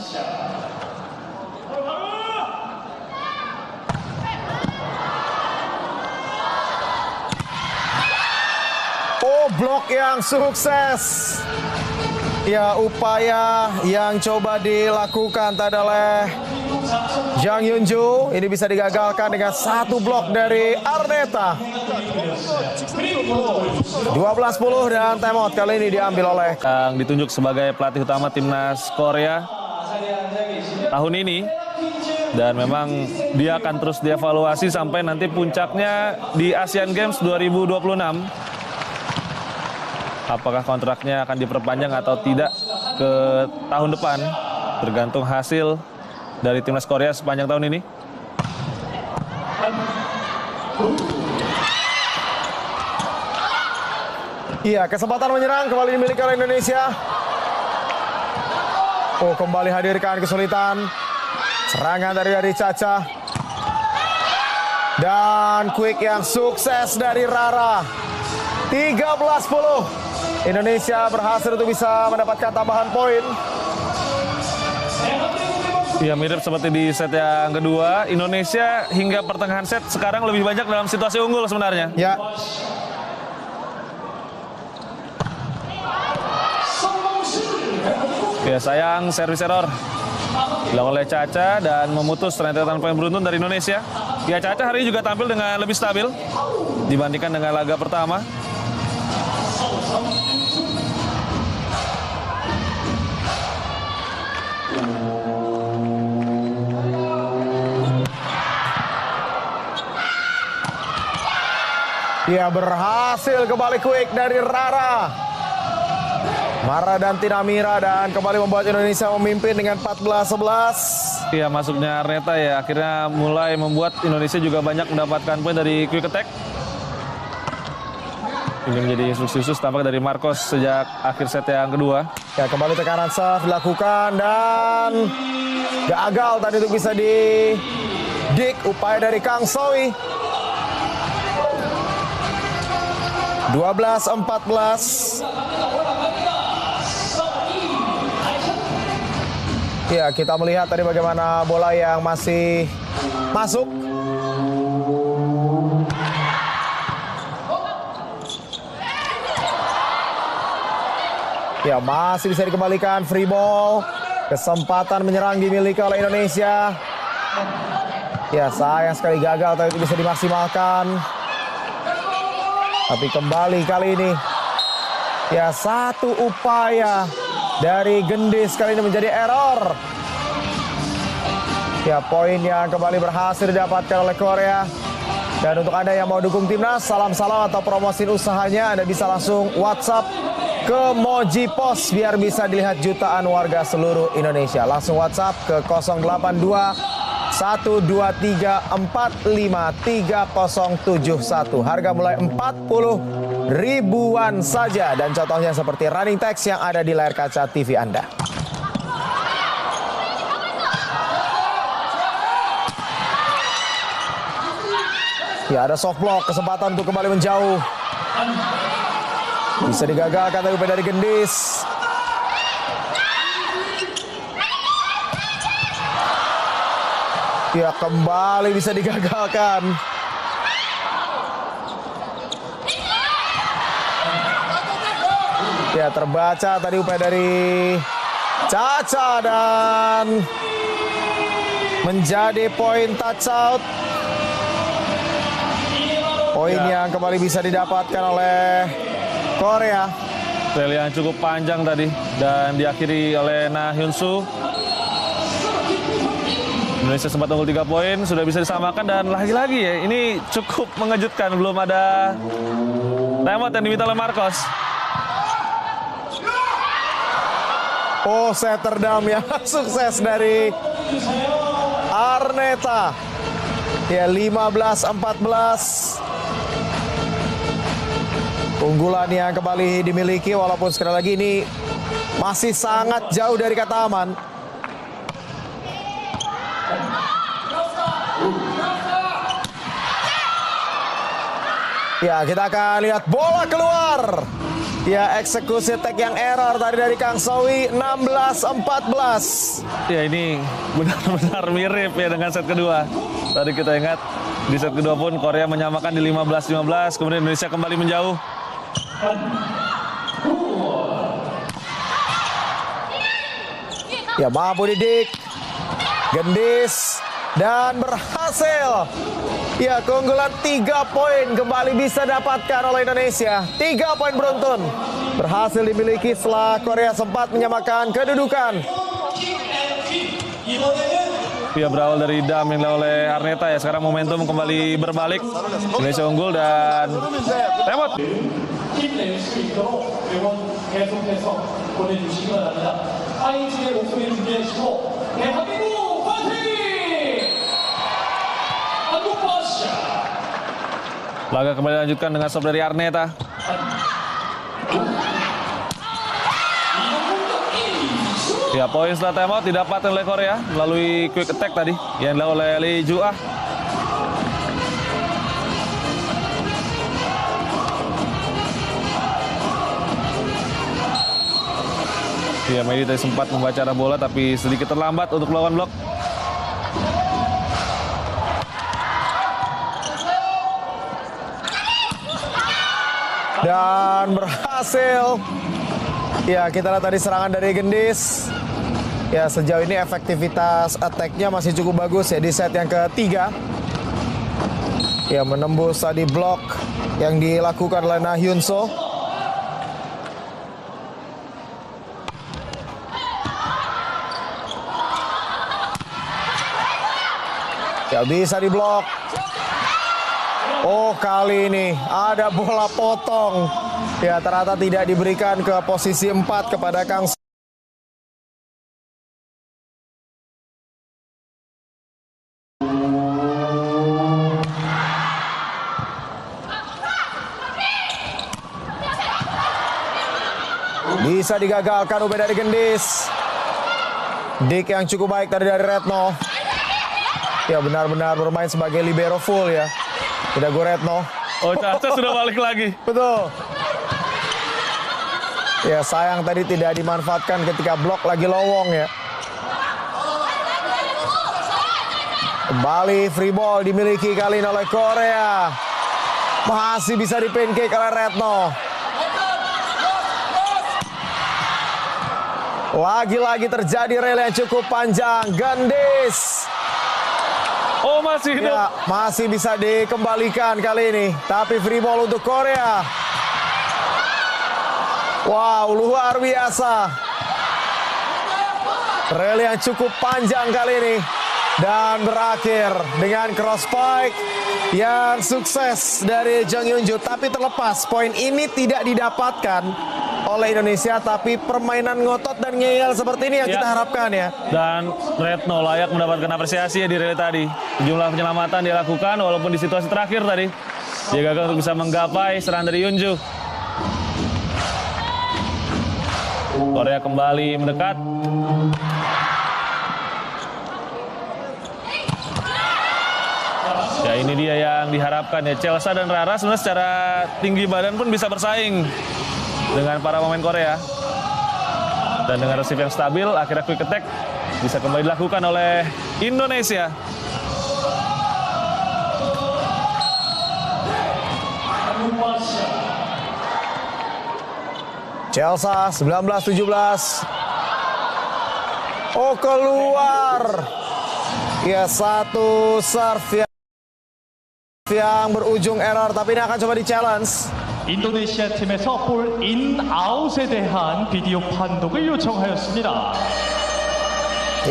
Oh, blok yang sukses. Ya, upaya yang coba dilakukan tadi oleh Jang Yunju ini bisa digagalkan dengan satu blok dari Arneta. 12-10 dan timeout kali ini diambil oleh Yang ditunjuk sebagai pelatih utama timnas Korea tahun ini. Dan memang dia akan terus dievaluasi sampai nanti puncaknya di Asian Games 2026. Apakah kontraknya akan diperpanjang atau tidak ke tahun depan, tergantung hasil dari timnas Korea sepanjang tahun ini. Iya, kesempatan menyerang kembali dimiliki oleh Indonesia. Oh, kembali hadirkan kesulitan. Serangan dari Caca. Dan quick yang sukses dari Rara. 13-10. Indonesia berhasil untuk bisa mendapatkan tambahan poin. Ya, mirip seperti di set yang kedua. Indonesia hingga pertengahan set sekarang lebih banyak dalam situasi unggul sebenarnya. Ya. Ya, sayang servis error dilakukan oleh Caca dan memutus rentetan poin beruntun dari Indonesia. Ya, Caca hari ini juga tampil dengan lebih stabil dibandingkan dengan laga pertama. Ya, berhasil kembali quick dari Rara. Mara dan Tinamira dan kembali membuat Indonesia memimpin dengan 14-11. Iya, masuknya Arneta ya akhirnya mulai membuat Indonesia juga banyak mendapatkan poin dari quick attack. Ini menjadi instruksi khusus tampak dari Marcos sejak akhir set yang kedua. Ya, kembali tekanan serve dilakukan dan gagal tadi untuk bisa didik upaya dari Kang Sowi. 12-14. Ya, kita melihat tadi bagaimana bola yang masih masuk. Ya, masih bisa dikembalikan free ball. Kesempatan menyerang dimiliki oleh Indonesia. Ya, sayang sekali gagal tadi itu bisa dimaksimalkan. Tapi kembali kali ini. Ya, satu upaya dari Gendis kali ini menjadi error. Ya, poin yang kembali berhasil didapatkan oleh Korea. Dan untuk Anda yang mau dukung timnas, salam-salam atau promosin usahanya, Anda bisa langsung WhatsApp ke Moji Pos biar bisa dilihat jutaan warga seluruh Indonesia. Langsung WhatsApp ke 082 123 45 3071. Harga mulai 40 ribuan saja dan contohnya seperti running text yang ada di layar kaca TV Anda. Ya, ada soft block, kesempatan untuk kembali menjauh. Bisa digagalkan tapi dari Gendis. Ya, kembali bisa digagalkan. Ya, terbaca tadi upaya dari Caca dan menjadi poin touch out. Poin yang kembali bisa didapatkan oleh Korea. Rally yang cukup panjang tadi dan diakhiri oleh Na Hyun Soo. Indonesia sempat unggul 3 poin, sudah bisa disamakan dan lagi-lagi ya ini cukup mengejutkan, belum ada timeout yang diminta oleh Marcos. Oh, Setterdam yang sukses dari Arneta. Ya, 15-14. Unggulan yang kembali dimiliki walaupun sekali lagi ini masih sangat jauh dari kata aman. Ya, kita akan lihat bola keluar. Ya, eksekusi tek yang error tadi dari Kang Sowi. 16-14. Ya, ini benar-benar mirip ya dengan set kedua. Tadi kita ingat di set kedua pun Korea menyamakan di 15-15, kemudian Indonesia kembali menjauh. Ya, mampu didik. Gendis dan berhasil. Ya, keunggulan 3 poin kembali bisa dapatkan oleh Indonesia. 3 poin beruntun berhasil dimiliki setelah Korea sempat menyamakan kedudukan. Ya, berawal dari dam yang dilakukan oleh Arneta ya. Sekarang momentum kembali berbalik. Indonesia unggul dan timeout. 힘낼 수 있도록 매번 계속해서 보내주시기 바랍니다. 하이즈의 목소리 준비해주시고 대한민국 파이팅! 한국 파샤! Laga kembali dilanjutkan dengan serve dari Arneta. Ya, poin setelah timeout didapatkan oleh Korea melalui quick attack tadi yang dilakukan oleh Lee Ju-ah. Ya, Medi tadi sempat membaca arah bola tapi sedikit terlambat untuk melawan blok. Dan berhasil. Ya, kita lihat tadi serangan dari Gendis. Ya, sejauh ini efektivitas attack-nya masih cukup bagus ya di set yang ketiga. Ya, menembus tadi blok yang dilakukan oleh Na Hyun So. Ya, bisa diblok. Oh, kali ini ada bola potong. Ya, ternyata tidak diberikan ke posisi 4 kepada Kang. Bisa digagalkan UB dari Gendis. Dik yang cukup baik tadi dari Retno. Ya, benar-benar bermain sebagai libero full ya. Tidak Retno. Oh, Caca sudah balik lagi. Betul. Ya, sayang tadi tidak dimanfaatkan ketika blok lagi lowong ya. Kembali free ball dimiliki kali ini oleh Korea. Masih bisa di pancake oleh Retno. Lagi-lagi terjadi rel yang cukup panjang. Gendis. Oh, masih hidup. Ya, masih bisa dikembalikan kali ini. Tapi free ball untuk Korea. Wow, luar biasa. Rel yang cukup panjang kali ini. Dan berakhir dengan cross spike yang sukses dari Jung Hyun-ju. Tapi terlepas, poin ini tidak didapatkan oleh Indonesia. Tapi permainan ngotot dan ngeyel seperti ini yang kita harapkan ya. Dan Retno layak mendapatkan apresiasi ya di relay tadi. Jumlah penyelamatan dia lakukan walaupun di situasi terakhir tadi. Dia gagal untuk bisa menggapai serangan dari Hyun-ju. Korea kembali mendekat. Ya, ini dia yang diharapkan ya. Chelsea dan Rara sebenarnya secara tinggi badan pun bisa bersaing dengan para pemain Korea. Dan dengan receive yang stabil, akhirnya quick attack bisa kembali dilakukan oleh Indonesia. Chelsea 19-17. Oh, keluar. Ya, satu serve yang berujung error, tapi ini akan coba di-challenge. 인도네시아 팀에서 볼 인 아웃에 대한 비디오 판독을 요청하였습니다.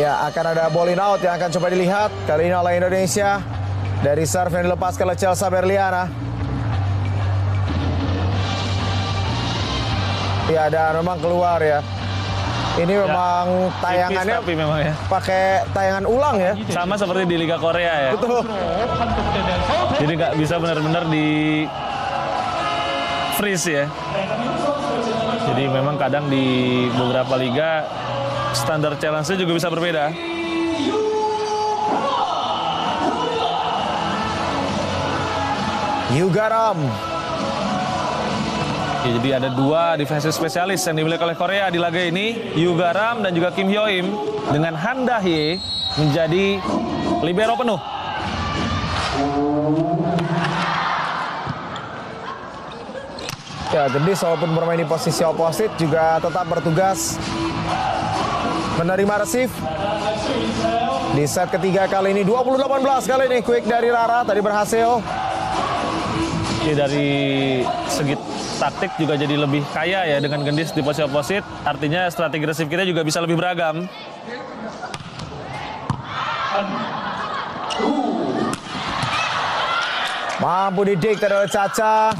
Ya, akan ada ball in out yang akan coba dilihat kali ini oleh Indonesia dari serve yang dilepaskan oleh Chelsea Berliana. Ya, dan memang keluar ya. Ini memang tayangannya tapi memang ya. pakai tayangan ulang ya. Sama seperti di Liga Korea ya. Betul. Jadi nggak bisa benar-benar di freeze ya. Jadi memang kadang di beberapa liga standar challenge-nya juga bisa berbeda. Yugaram. Ya, jadi ada dua defensive spesialis yang dimiliki oleh Korea di laga ini, Yugaram dan juga Kim Hyo-im, dengan Han Da-hye menjadi libero penuh. Ya, Gendis walaupun bermain di posisi oposit juga tetap bertugas menerima receive. Di set ketiga kali ini 20-18 kali ini quick dari Rara tadi berhasil. Ya, dari segi taktik juga jadi lebih kaya ya dengan Gendis di posisi oposit. Artinya strategi receive kita juga bisa lebih beragam. Mampu didik oleh Caca.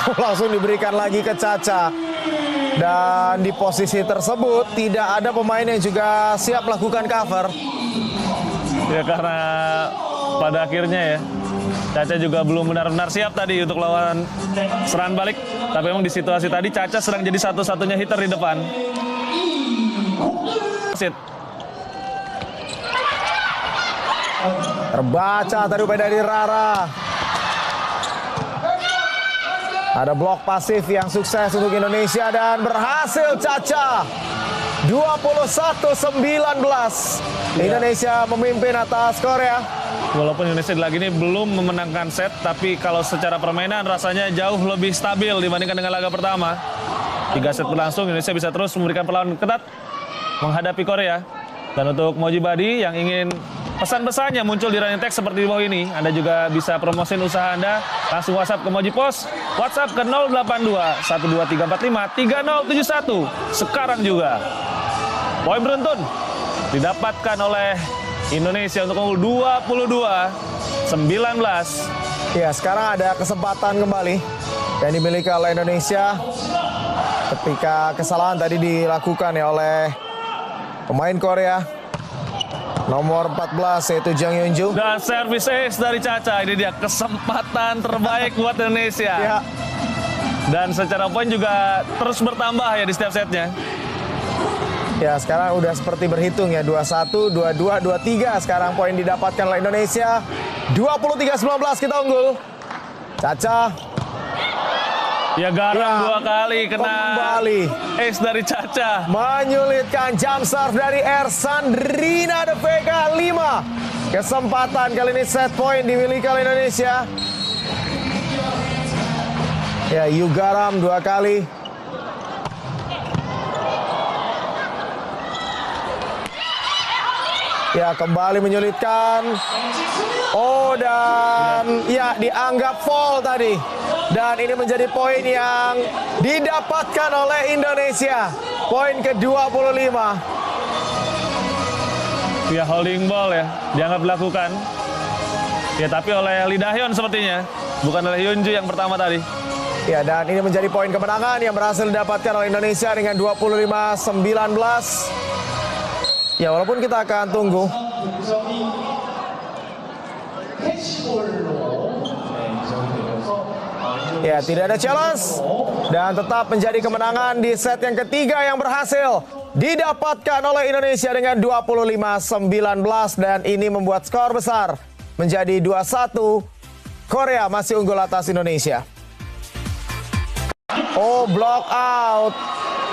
Langsung diberikan lagi ke Caca. Dan di posisi tersebut tidak ada pemain yang juga siap melakukan cover. Ya, karena pada akhirnya ya Caca juga belum benar-benar siap tadi untuk lawan serangan balik. Tapi memang di situasi tadi Caca sedang jadi satu-satunya hitter di depan. Terbaca tadi upaya dari Rara. Ada blok pasif yang sukses untuk Indonesia dan berhasil Caca. 21-19. Indonesia memimpin atas Korea. Walaupun Indonesia lagi ini belum memenangkan set, tapi kalau secara permainan rasanya jauh lebih stabil dibandingkan dengan laga pertama. 3 set berlangsung, Indonesia bisa terus memberikan perlawanan ketat menghadapi Korea. Dan untuk Mojibadi yang ingin pesan-pesannya muncul di running text seperti di bawah ini, Anda juga bisa promosiin usaha Anda. Langsung WhatsApp ke Mojipos, WhatsApp ke 082 12345 3071 sekarang juga. Poin beruntun didapatkan oleh Indonesia untuk unggul 22-19. Ya, sekarang ada kesempatan kembali yang dimiliki oleh Indonesia ketika kesalahan tadi dilakukan ya oleh pemain Korea nomor 14 yaitu Jang Yunju. Dan service ace dari Caca, ini dia kesempatan terbaik buat Indonesia. Ya. Dan secara poin juga terus bertambah ya di setiap setnya. Ya, sekarang udah seperti berhitung ya, 21, 22, 23 sekarang poin didapatkan oleh Indonesia. 23-19 kita unggul. Caca. Ya garam Ya, 2 kali kena kembali. ace dari Caca. Menyulitkan jump serve dari Ersandrina De Vega 5. Kesempatan kali ini set point dimiliki oleh Indonesia. Ya, Yugaram 2 kali. Ya, kembali menyulitkan. Oh, dan ya dianggap foul tadi. Dan ini menjadi poin yang didapatkan oleh Indonesia. Poin ke-25. Ya holding ball ya, dianggap dilakukan. Ya tapi oleh Lee Da-hyun sepertinya, bukan oleh Yunju yang pertama tadi. Ya, dan ini menjadi poin kemenangan yang berhasil didapatkan oleh Indonesia dengan 25-19. Ya, walaupun kita akan tunggu. Ya, tidak ada challenge. Dan tetap menjadi kemenangan di set yang ketiga yang berhasil didapatkan oleh Indonesia dengan 25-19. Dan ini membuat skor besar menjadi 2-1. Korea masih unggul atas Indonesia. Oh, block out.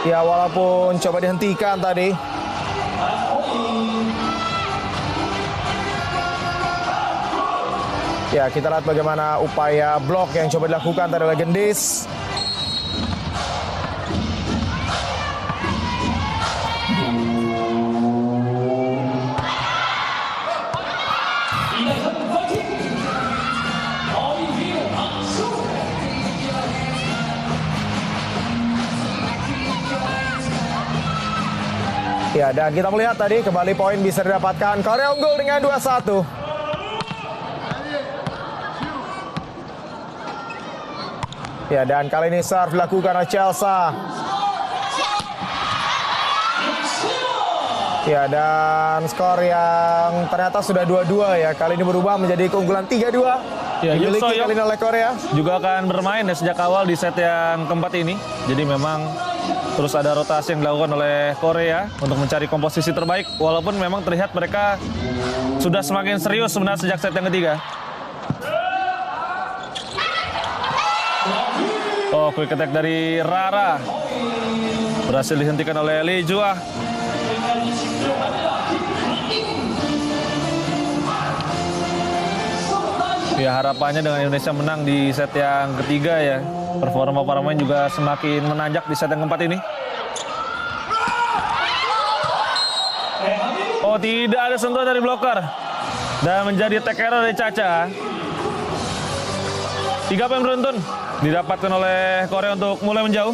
Ya, walaupun coba dihentikan tadi. Ya, kita lihat bagaimana upaya blok yang coba dilakukan tadi oleh Gendis. Ya, dan kita melihat tadi kembali poin bisa didapatkan. Korea unggul dengan 2-1. Ya, dan kali ini serve dilakukan oleh Chelsea. Ya, dan skor yang ternyata sudah 2-2 ya. Kali ini berubah menjadi keunggulan 3-2. Ya, dimiliki kali ini oleh Korea. Juga akan bermain ya sejak awal di set yang keempat ini. Jadi memang terus ada rotasi yang dilakukan oleh Korea untuk mencari komposisi terbaik. Walaupun memang terlihat mereka sudah semakin serius sebenarnya sejak set yang ketiga. Oh, quick attack dari Rara. Berhasil dihentikan oleh Lee Jua. Ya, harapannya dengan Indonesia menang di set yang ketiga ya. Performa para pemain juga semakin menanjak di set yang keempat ini. Oh, tidak ada sentuhan dari blocker. Dan menjadi take error dari Caca. 3 poin beruntun didapatkan oleh Korea untuk mulai menjauh.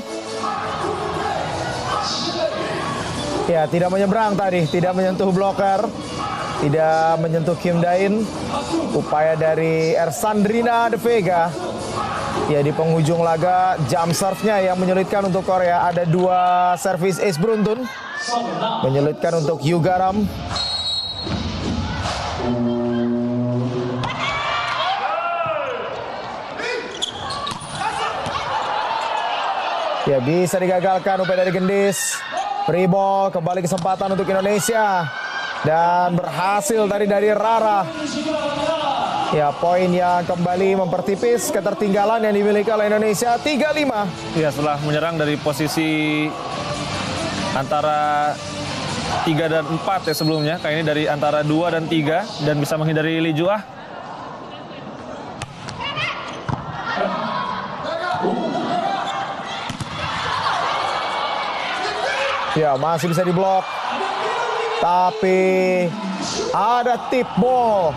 Ya, tidak menyeberang tadi, tidak menyentuh blocker, tidak menyentuh Kim Dain. Upaya dari Ersandrina De Vega. Ya, di penghujung laga jump serve-nya yang menyulitkan untuk Korea. Ada 2 service ace beruntun. Menyulitkan untuk Yugaram. Ya, bisa digagalkan upaya dari Gendis. Free ball, kembali kesempatan untuk Indonesia. Dan berhasil tadi dari Rara. Ya, poin yang kembali mempertipis ketertinggalan yang dimiliki oleh Indonesia 3-5. Ya, setelah menyerang dari posisi antara 3 dan 4 ya sebelumnya. Kali ini dari antara 2 dan 3 dan bisa menghindari Lee Juah. Ya, masih bisa diblok. Tapi ada tip ball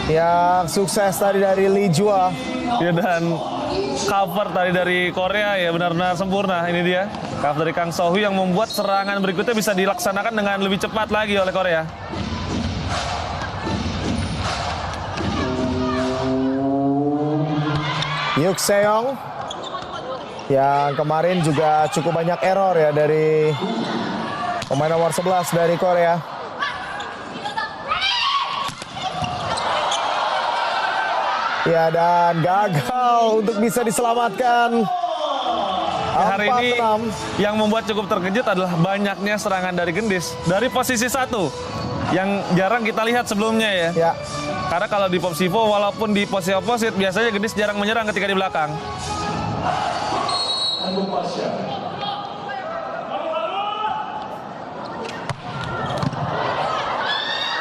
yang sukses tadi dari Lee Juah. Ya, dan cover tadi dari Korea ya benar-benar sempurna. Ini dia cover dari Kang Sohui yang membuat serangan berikutnya bisa dilaksanakan dengan lebih cepat lagi oleh Korea. Yuk Seong yang kemarin juga cukup banyak error ya dari pemain nomor 11 dari Korea. Ya, dan gagal untuk bisa diselamatkan. Hari ini 4-6. yang membuat cukup terkejut adalah banyaknya serangan dari Gendis dari posisi 1 yang jarang kita lihat sebelumnya ya. Ya, Karena kalau di Popsivo walaupun di posisi opposite biasanya Gendis jarang menyerang ketika di belakang.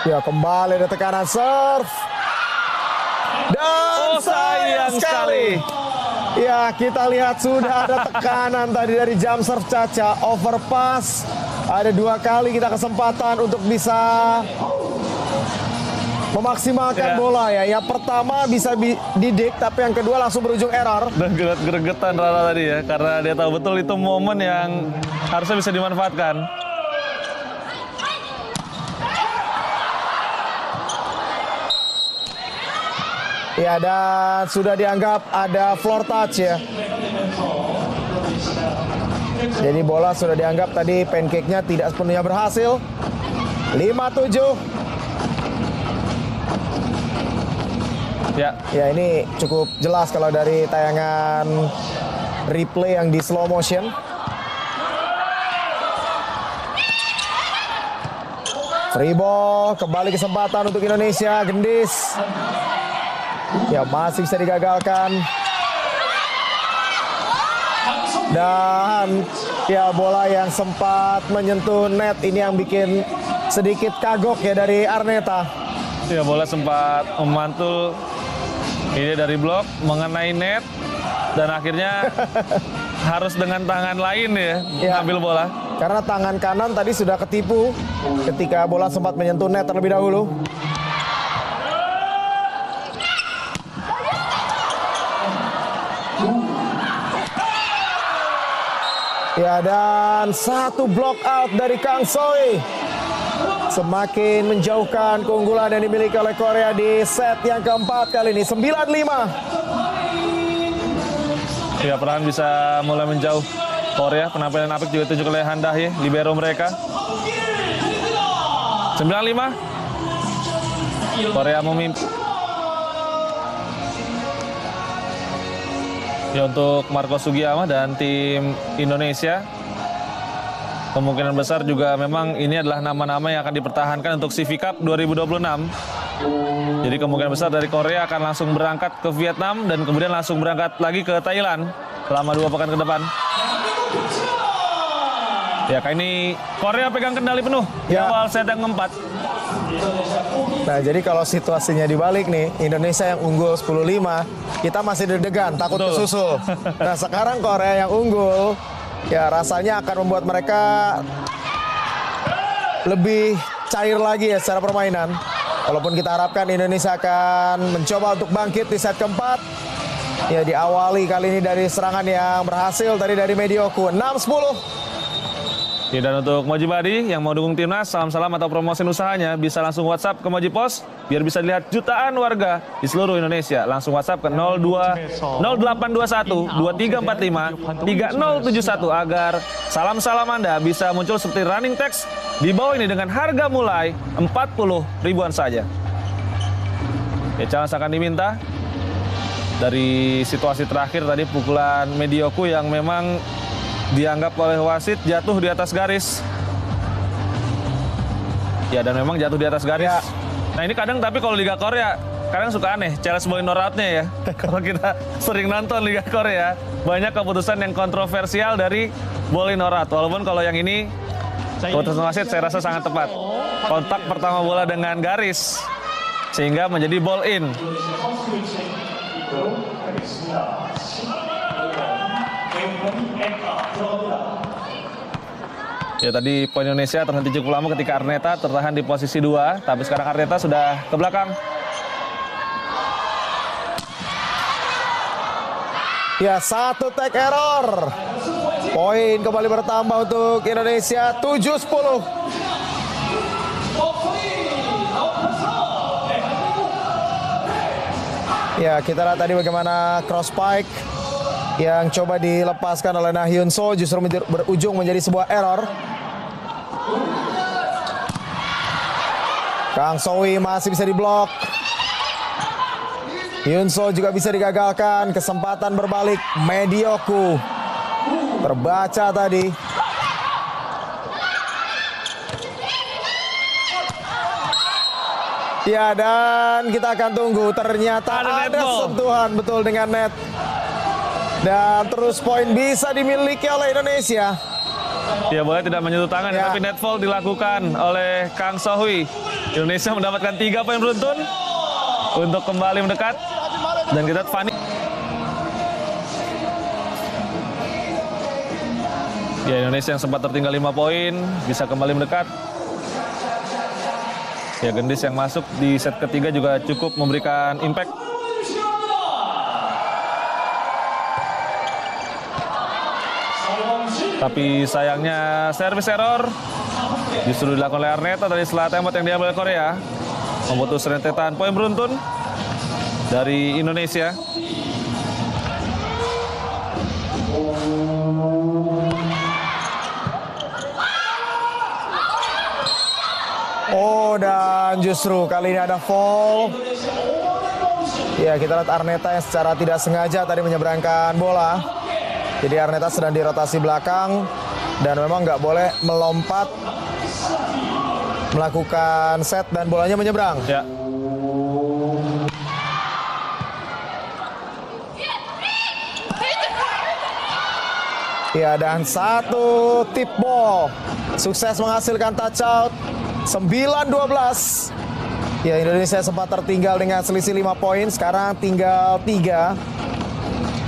ya kembali ada tekanan serve. Dan Sayang sekali. Ya, kita lihat sudah ada tekanan tadi dari jump serve Caca, overpass. Ada 2 kali kita kesempatan untuk bisa memaksimalkan Ya. bola ya. Yang pertama bisa didik, tapi yang kedua langsung berujung error. Dan gregetan Rara tadi ya karena dia tahu betul itu momen yang harusnya bisa dimanfaatkan. Ya, dan sudah dianggap ada floor touch ya. Jadi bola sudah dianggap tadi pancake-nya tidak sepenuhnya berhasil. 5-7. Ya, Ya, ini cukup jelas kalau dari tayangan replay yang di slow motion. Free ball, kembali kesempatan untuk Indonesia, Gendis. Ya, masih bisa digagalkan. Dan ya, bola yang sempat menyentuh net ini yang bikin sedikit kagok ya dari Arneta. ya bola sempat memantul ini dari blok mengenai net dan akhirnya harus dengan tangan lain ya mengambil bola. Karena tangan kanan tadi sudah ketipu ketika bola sempat menyentuh net terlebih dahulu. Ya, dan 1 block out dari Kang Soe. Semakin menjauhkan keunggulan yang dimiliki oleh Korea di set yang keempat kali ini. 9-5. Ya, perlahan bisa mulai menjauh Korea. Penampilan apik juga ditunjukkan oleh Han Dahye, libero mereka. 9-5. Korea memimpin. Ya, untuk Marco Sugiyama dan tim Indonesia kemungkinan besar juga memang ini adalah nama-nama yang akan dipertahankan untuk CV Cup 2026. Jadi kemungkinan besar dari Korea akan langsung berangkat ke Vietnam dan kemudian langsung berangkat lagi ke Thailand selama 2 pekan ke depan. Ya, kali ini Korea pegang kendali penuh di Ya. awal set yang keempat. Nah, jadi kalau situasinya dibalik nih, Indonesia yang unggul 10-5, kita masih deg-degan, takut Betul. kesusul. Nah, sekarang Korea yang unggul, ya rasanya akan membuat mereka lebih cair lagi ya secara permainan. Walaupun kita harapkan Indonesia akan mencoba untuk bangkit di set keempat. Ya, diawali kali ini dari serangan yang berhasil tadi dari Medioku, 6-10. Ya, dan untuk Moji Badi yang mau dukung timnas, salam-salam atau promosi usahanya bisa langsung WhatsApp ke Moji Pos biar bisa dilihat jutaan warga di seluruh Indonesia. Langsung WhatsApp ke 0821 2345 3071 agar salam-salam Anda bisa muncul seperti running text di bawah ini dengan harga mulai 40 ribuan saja. Ya, challenge akan diminta dari situasi terakhir tadi pukulan Medioku yang memang dianggap oleh wasit jatuh di atas garis. Ya, dan memang jatuh di atas garis. Ya. Nah ini kadang tapi kalau Liga Korea kadang suka aneh, challenge ball in or out-nya ya. Kalau kita sering nonton Liga Korea, banyak keputusan yang kontroversial dari ball in or out. Walaupun kalau yang ini keputusan wasit saya rasa sangat tepat. Kontak pertama bola dengan garis sehingga menjadi ball in. Ya tadi poin Indonesia terhenti cukup lama ketika Arneta tertahan di posisi 2, tapi sekarang Arneta sudah ke belakang. Ya, 1 take error. Poin kembali bertambah untuk Indonesia 7-10. Ya, kita lihat tadi bagaimana cross spike yang coba dilepaskan oleh Nah Hyun So justru berujung menjadi sebuah error. Kang Sowi masih bisa diblok. Hyun So juga bisa digagalkan. Kesempatan berbalik Medioku terbaca tadi. Ya, dan kita akan tunggu. Ternyata ada sentuhan betul dengan net. Dan terus poin bisa dimiliki oleh Indonesia. Ya boleh tidak menyentuh tangan, Ya. tapi net foul dilakukan oleh Kang Sohui. Indonesia mendapatkan 3 poin beruntun untuk kembali mendekat. Dan kita lihat Fanny. Ya, Indonesia yang sempat tertinggal 5 poin bisa kembali mendekat. Ya, Gendis yang masuk di set ketiga juga cukup memberikan impact. Tapi sayangnya servis error justru dilakukan oleh Arneta tadi setelah tembak yang diambil oleh Korea. Memutus rentetan poin beruntun dari Indonesia. Oh, dan justru kali ini ada foul. Ya, kita lihat Arneta yang secara tidak sengaja tadi menyeberangkan bola. Jadi Arneta sedang di rotasi belakang dan memang nggak boleh melompat melakukan set dan bolanya menyeberang. Ya. Ya, dan 1 tip ball sukses menghasilkan touch out 9-12. Ya, Indonesia sempat tertinggal dengan selisih 5 poin, sekarang tinggal 3.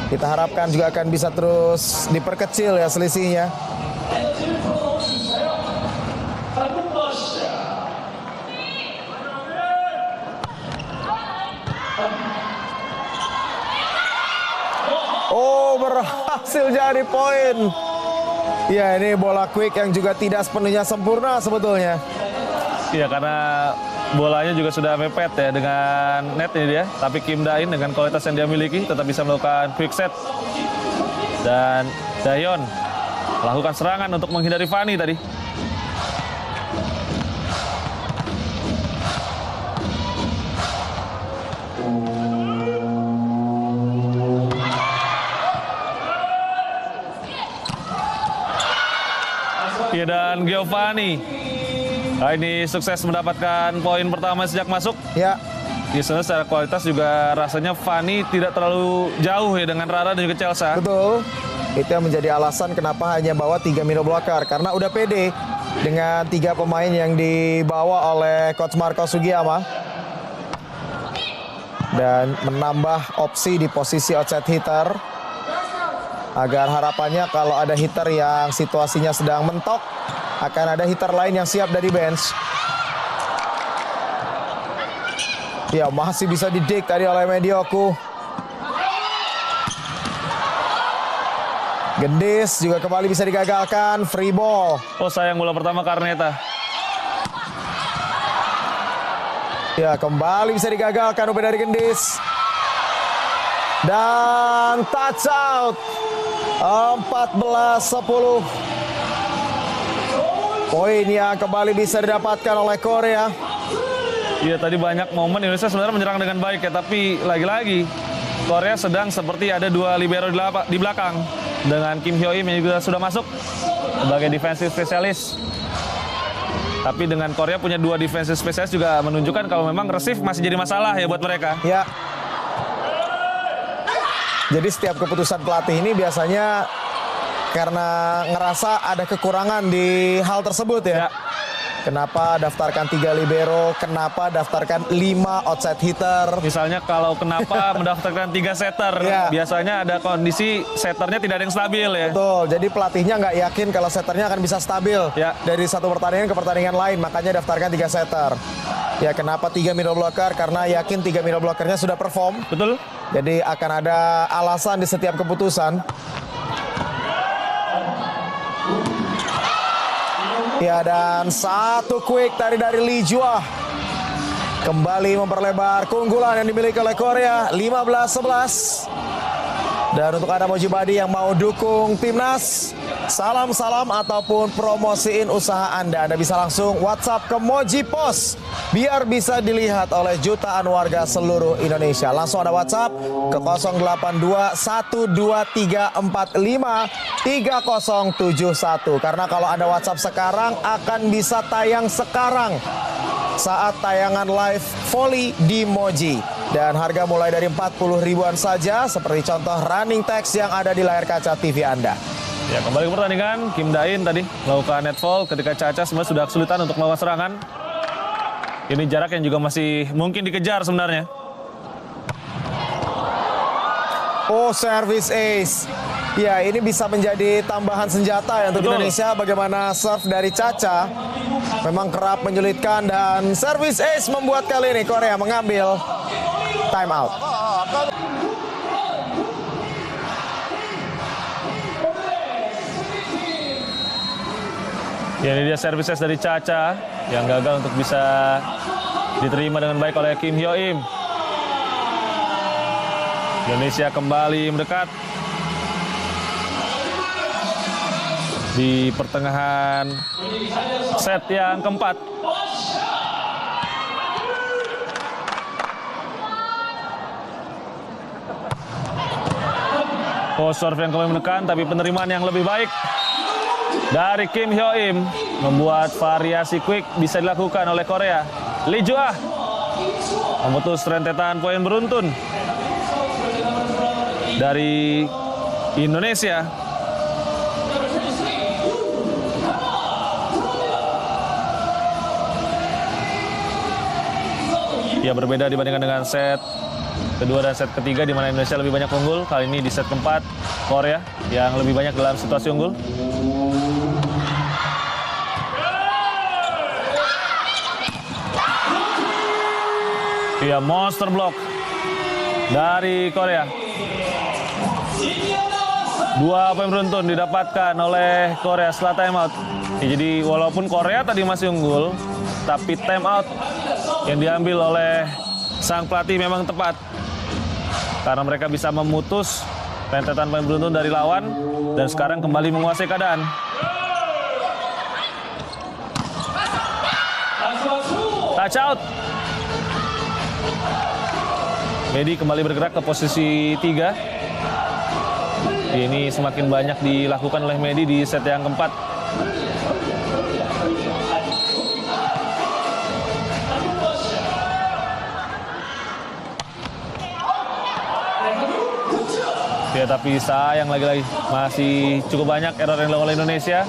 Kita harapkan juga akan bisa terus diperkecil ya selisihnya. Oh, berhasil jadi poin. Ya, ini bola quick yang juga tidak sepenuhnya sempurna sebetulnya. Iya, karena bolanya juga sudah mepet ya dengan net ini dia. Tapi Kim Da-in dengan kualitas yang dia miliki tetap bisa melakukan quick set. Dan Daeyeon melakukan serangan untuk menghindari Fanny tadi. Ya, dan Giovanni ini sukses mendapatkan poin pertama sejak masuk. Ya, Ya, secara kualitas juga rasanya Fanny tidak terlalu jauh ya dengan Rara dan juga Chelsea. betul. Itu yang menjadi alasan kenapa hanya bawa 3 middle blocker. Karena udah pede dengan 3 pemain yang dibawa oleh Coach Marco Sugiyama. Dan menambah opsi di posisi outside hitter. Agar harapannya kalau ada hitter yang situasinya sedang mentok, akan ada hitter lain yang siap dari bench. Ya, masih bisa didik tadi oleh Medioku. Gendis juga kembali bisa digagalkan, free ball. Oh, sayang bola pertama Arneta. Ya, kembali bisa digagalkan upaya dari Gendis. Dan touch out. 14-10. Poin yang kembali bisa didapatkan oleh Korea. Iya, tadi banyak momen Indonesia sebenarnya menyerang dengan baik ya, tapi lagi-lagi Korea sedang seperti ada 2 libero di belakang. dengan Kim Hyo Im yang juga sudah masuk sebagai defensive spesialis. Tapi dengan Korea punya 2 defensive spesialis juga menunjukkan kalau memang receive masih jadi masalah ya buat mereka. Ya. Jadi setiap keputusan pelatih ini biasanya karena ngerasa ada kekurangan di hal tersebut ya. Kenapa daftarkan 3 libero, kenapa daftarkan 5 outside hitter. Misalnya kalau kenapa mendaftarkan 3 setter, biasanya ada kondisi setternya tidak ada yang stabil ya. Betul, jadi pelatihnya nggak yakin kalau setternya akan bisa stabil dari satu pertandingan ke pertandingan lain, makanya daftarkan 3 setter. Ya kenapa 3 middle blocker? Karena yakin 3 middle blockernya sudah perform. Betul. Jadi akan ada alasan di setiap keputusan. Ya, dan satu quick dari Lee Jua. Kembali memperlebar keunggulan yang dimiliki oleh Korea 15-11. Dan untuk Anda Mojibadi yang mau dukung timnas, salam-salam ataupun promosiin usaha Anda bisa langsung WhatsApp ke Moji Pos biar bisa dilihat oleh jutaan warga seluruh Indonesia. Langsung ada WhatsApp ke 082-12345-3071. Karena kalau Anda WhatsApp sekarang akan bisa tayang sekarang saat tayangan live volley di Moji. Dan harga mulai dari 40 ribuan saja, seperti contoh running text yang ada di layar kaca TV Anda. Ya, kembali ke pertandingan. Kim Da-in tadi melakukan netfall ketika Cha-Cha sebenarnya sudah kesulitan untuk melakukan serangan. Ini jarak yang juga masih mungkin dikejar sebenarnya. Oh, service ace. Ya, ini bisa menjadi tambahan senjata ya untuk Indonesia. Bagaimana serve dari Cha-Cha memang kerap menyulitkan, dan service ace membuat kali ini Korea mengambil time out. Ya, ini dia services dari Cha-Cha yang gagal untuk bisa diterima dengan baik oleh Kim Hyo Im. Indonesia kembali mendekat di pertengahan set yang keempat. Post serve yang kembali menekan, tapi penerimaan yang lebih baik dari Kim Hyo Im membuat variasi quick bisa dilakukan oleh Korea. Lee Jua memutus rentetan poin beruntun dari Indonesia. Ya, berbeda dibandingkan dengan set kedua dan set ketiga di mana Indonesia lebih banyak unggul. Kali ini di set keempat Korea yang lebih banyak dalam situasi unggul. Ya, monster block dari Korea. 2 poin beruntun didapatkan oleh Korea setelah timeout. Ya, jadi walaupun Korea tadi masih unggul, tapi timeout yang diambil oleh sang pelatih memang tepat. Karena mereka bisa memutus rentetan poin beruntun dari lawan dan sekarang kembali menguasai keadaan. Touch out. Medi kembali bergerak ke posisi 3. Ini semakin banyak dilakukan oleh Medi di set yang keempat. Ya, tapi sayang lagi-lagi masih cukup banyak error yang dilakukan oleh Indonesia.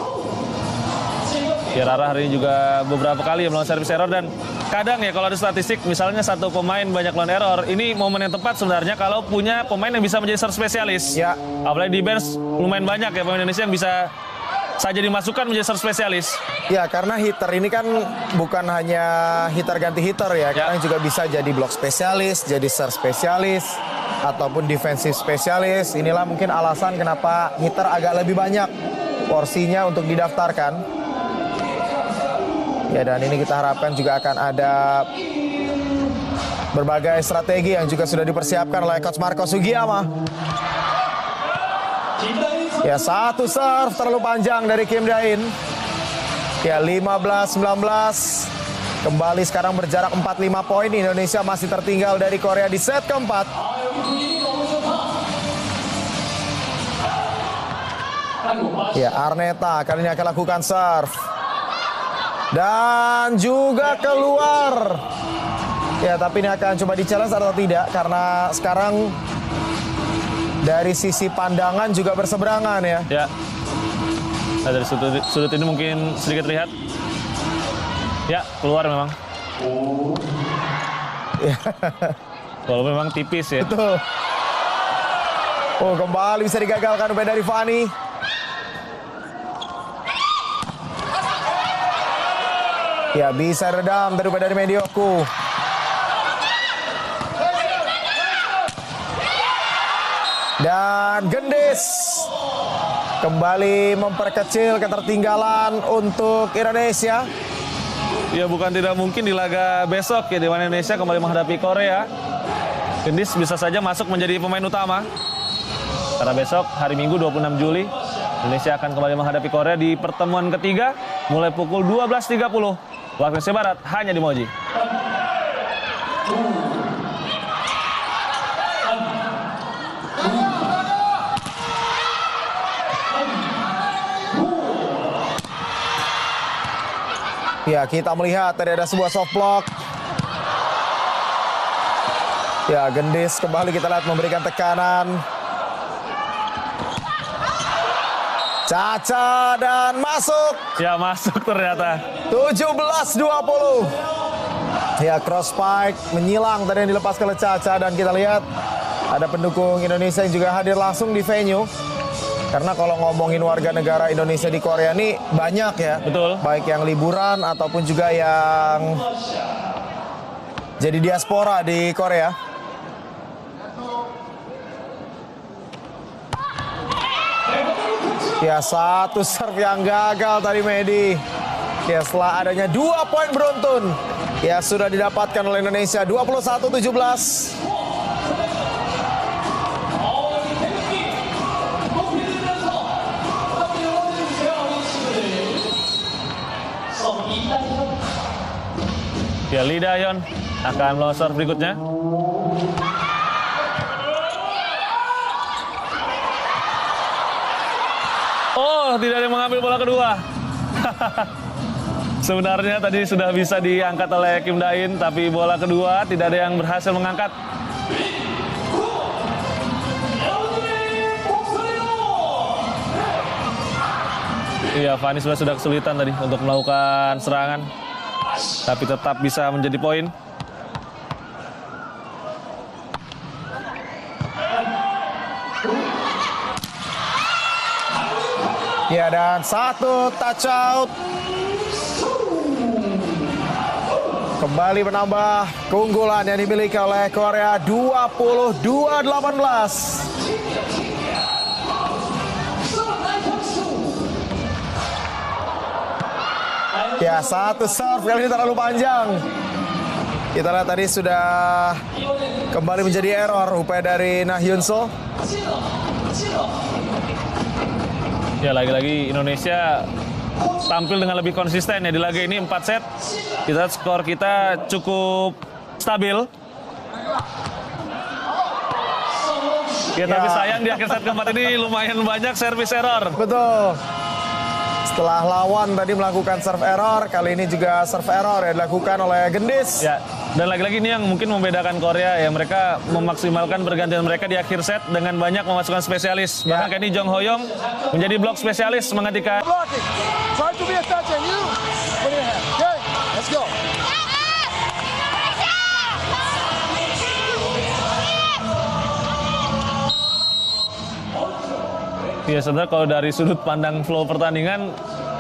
Ya, Rara hari ini juga beberapa kali melakukan service error, dan kadang ya kalau ada statistik misalnya satu pemain banyak melakukan error, ini momen yang tepat sebenarnya kalau punya pemain yang bisa menjadi serve spesialis. Ya. Apalagi di bench lumayan banyak ya pemain Indonesia yang bisa saja dimasukkan menjadi serve spesialis. Ya, karena hitter ini kan bukan hanya hitter ganti hitter ya, kadang juga bisa jadi block spesialis, jadi serve spesialis, ataupun defensive spesialis. Inilah mungkin alasan kenapa hitter agak lebih banyak porsinya untuk didaftarkan. Ya, dan ini kita harapkan juga akan ada berbagai strategi yang juga sudah dipersiapkan oleh Coach Marco Sugiyama. Ya, satu serve terlalu panjang dari Kim Da-in. Ya, 15-19. Kembali sekarang berjarak 45 poin. Indonesia masih tertinggal dari Korea di set keempat. Ya, Arneta kali ini akan lakukan serve. Dan juga keluar. Ya, tapi ini akan coba di-challenge atau tidak. Karena sekarang dari sisi pandangan juga berseberangan ya. Ya. Nah, dari sudut ini mungkin sedikit terlihat. Ya, keluar memang. Walaupun memang tipis ya. Betul. Oh, kembali bisa digagalkan dari Fanny. Ya, bisa redam dari Medioku. Dan Gendis kembali memperkecil ketertinggalan untuk Indonesia. Ya, bukan tidak mungkin di laga besok ya, di mana Indonesia kembali menghadapi Korea. Gendis bisa saja masuk menjadi pemain utama. Karena besok hari Minggu 26 Juli Indonesia akan kembali menghadapi Korea di pertemuan ketiga mulai pukul 12.30 waktu Indonesia Barat hanya di Moji. Ya, kita melihat tadi ada sebuah soft block. Ya, Gendis kembali kita lihat memberikan tekanan. Caca dan masuk. Ya, masuk ternyata. 17-20. Ya, cross spike menyilang tadi yang dilepaskan oleh Caca. Dan kita lihat ada pendukung Indonesia yang juga hadir langsung di venue. Karena kalau ngomongin warga negara Indonesia di Korea ini banyak ya. Betul. Baik yang liburan ataupun juga yang jadi diaspora di Korea. Ya, satu serve yang gagal tadi Medi. Ya, setelah adanya 2 poin beruntun. Ya, sudah didapatkan oleh Indonesia 21-17. Ya, Lee Da-hyun akan melosor berikutnya. Oh, tidak ada yang mengambil bola kedua. Sebenarnya tadi sudah bisa diangkat oleh Kim Da-in, tapi bola kedua tidak ada yang berhasil mengangkat. Iya, Fanny sudah kesulitan tadi untuk melakukan serangan. Tapi tetap bisa menjadi poin. Ya, dan satu touch out. Kembali menambah keunggulan yang dimiliki oleh Korea 22-18. Ya, satu serve kali ini terlalu panjang. Kita lihat tadi sudah kembali menjadi error upaya dari Nah Hyun So. Ya, lagi-lagi Indonesia tampil dengan lebih konsisten ya di laga ini. 4 set. Kita skor kita cukup stabil. Ya, tapi sayang di akhir set keempat ini lumayan banyak service error. Betul. Setelah lawan tadi melakukan serve error, kali ini juga serve error yang dilakukan oleh Gendis. Ya, dan lagi-lagi ini yang mungkin membedakan Korea ya, mereka memaksimalkan pergantian mereka di akhir set dengan banyak memasukkan spesialis. Ya. Bahkan Kenny Jong Hoyong menjadi blok spesialis menggantikan. Try to be a touch and you put your hand. Okay, let's go. Ya, sebenarnya kalau dari sudut pandang flow pertandingan,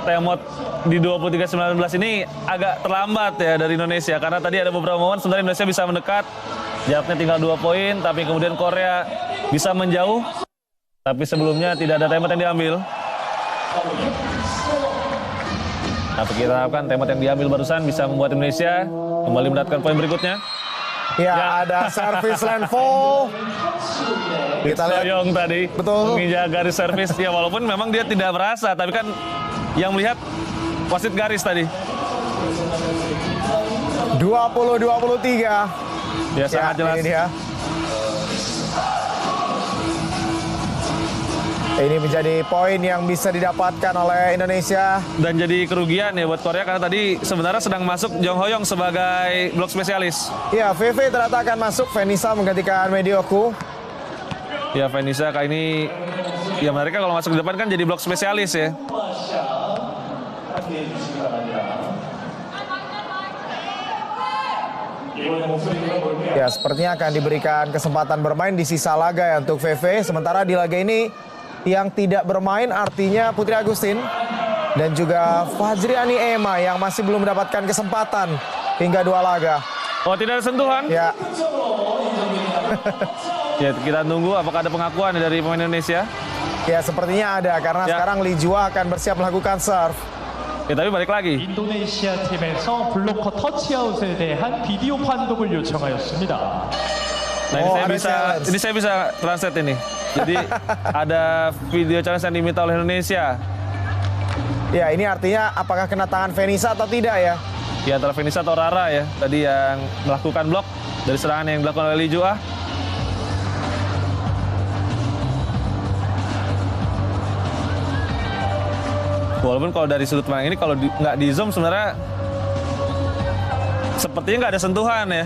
Temot di 23-19 ini agak terlambat ya dari Indonesia. Karena tadi ada beberapa momen sebenarnya Indonesia bisa mendekat. Jaraknya tinggal 2 poin, tapi kemudian Korea bisa menjauh. Tapi sebelumnya tidak ada Temot yang diambil. Tapi kita harapkan Temot yang diambil barusan bisa membuat Indonesia kembali mendapatkan poin berikutnya. Ya, ada service land fall. Kita lihat Soyong tadi Betul. menginjak garis servis. Ya, walaupun memang dia tidak merasa, tapi kan yang melihat wasit garis tadi. 20-23. Ya, sangat jelas. Ini dia. Ini menjadi poin yang bisa didapatkan oleh Indonesia. Dan jadi kerugian ya buat Korea karena tadi sebenarnya sedang masuk Jong Hoyong sebagai blok spesialis. Ya, VV ternyata akan masuk. Venisa menggantikan Medioku. Ya Venisa kali ini ya mereka kalau masuk ke depan kan jadi blok spesialis ya. Ya, sepertinya akan diberikan kesempatan bermain di sisa laga ya untuk VV. Sementara di laga ini yang tidak bermain artinya Putri Agustin dan juga Fajriani Ema yang masih belum mendapatkan kesempatan hingga 2 laga. Oh, tidak ada sentuhan? Ya, Ya, kita tunggu apakah ada pengakuan dari pemain Indonesia. ya sepertinya ada karena Ya. sekarang Lee Jua akan bersiap melakukan serve. Ya, tapi balik lagi. 인도네시아 팀에서 블로커 터치아웃에 대한 비디오 판독을 요청하였습니다. Nah, ini Oh, saya ada bisa challenge. saya bisa translate ini. Jadi ada video challenge yang diminta oleh Indonesia. Ya, ini artinya apakah kena tangan Venisa atau tidak ya? Ya antara Venisa atau Rara ya tadi yang melakukan blok dari serangan yang dilakukan oleh Lee Jua. Walaupun kalau dari sudut pandang ini kalau nggak di zoom sebenarnya sepertinya nggak ada sentuhan ya.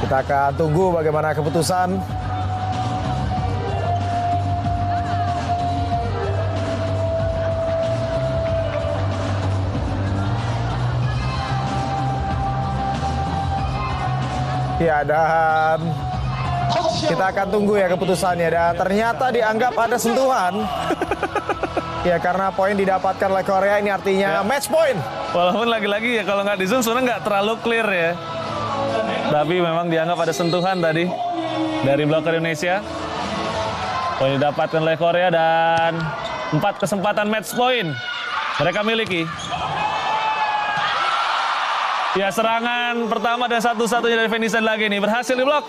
Kita akan tunggu bagaimana keputusan. Ya, dan kita akan tunggu ya keputusannya. Dan ternyata dianggap ada sentuhan. Ya, karena poin didapatkan oleh Korea ini artinya match point. Walaupun lagi-lagi ya kalau nggak di zoom sebenarnya nggak terlalu clear ya. Tapi memang dianggap ada sentuhan tadi dari bloker Indonesia. Poin didapatkan oleh Korea dan 4 kesempatan match point mereka miliki. Ya serangan pertama dan satu-satunya dari Venisa lagi ini berhasil diblok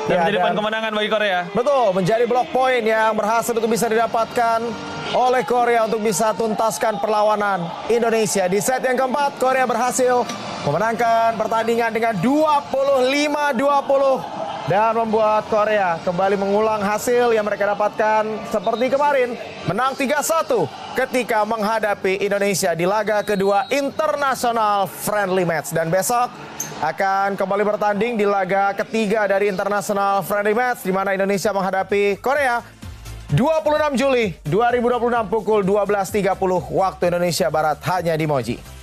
dan Ya, menjadi poin dan- kemenangan bagi Korea. Betul, menjadi blok poin yang berhasil untuk bisa didapatkan oleh Korea untuk bisa tuntaskan perlawanan Indonesia. Di set yang keempat, Korea berhasil memenangkan pertandingan dengan 25-20 dan membuat Korea kembali mengulang hasil yang mereka dapatkan seperti kemarin, menang 3-1 ketika menghadapi Indonesia di laga kedua International Friendly Match. Dan besok akan kembali bertanding di laga ketiga dari International Friendly Match di mana Indonesia menghadapi Korea 26 Juli 2026 pukul 12.30 waktu Indonesia Barat hanya di Moji.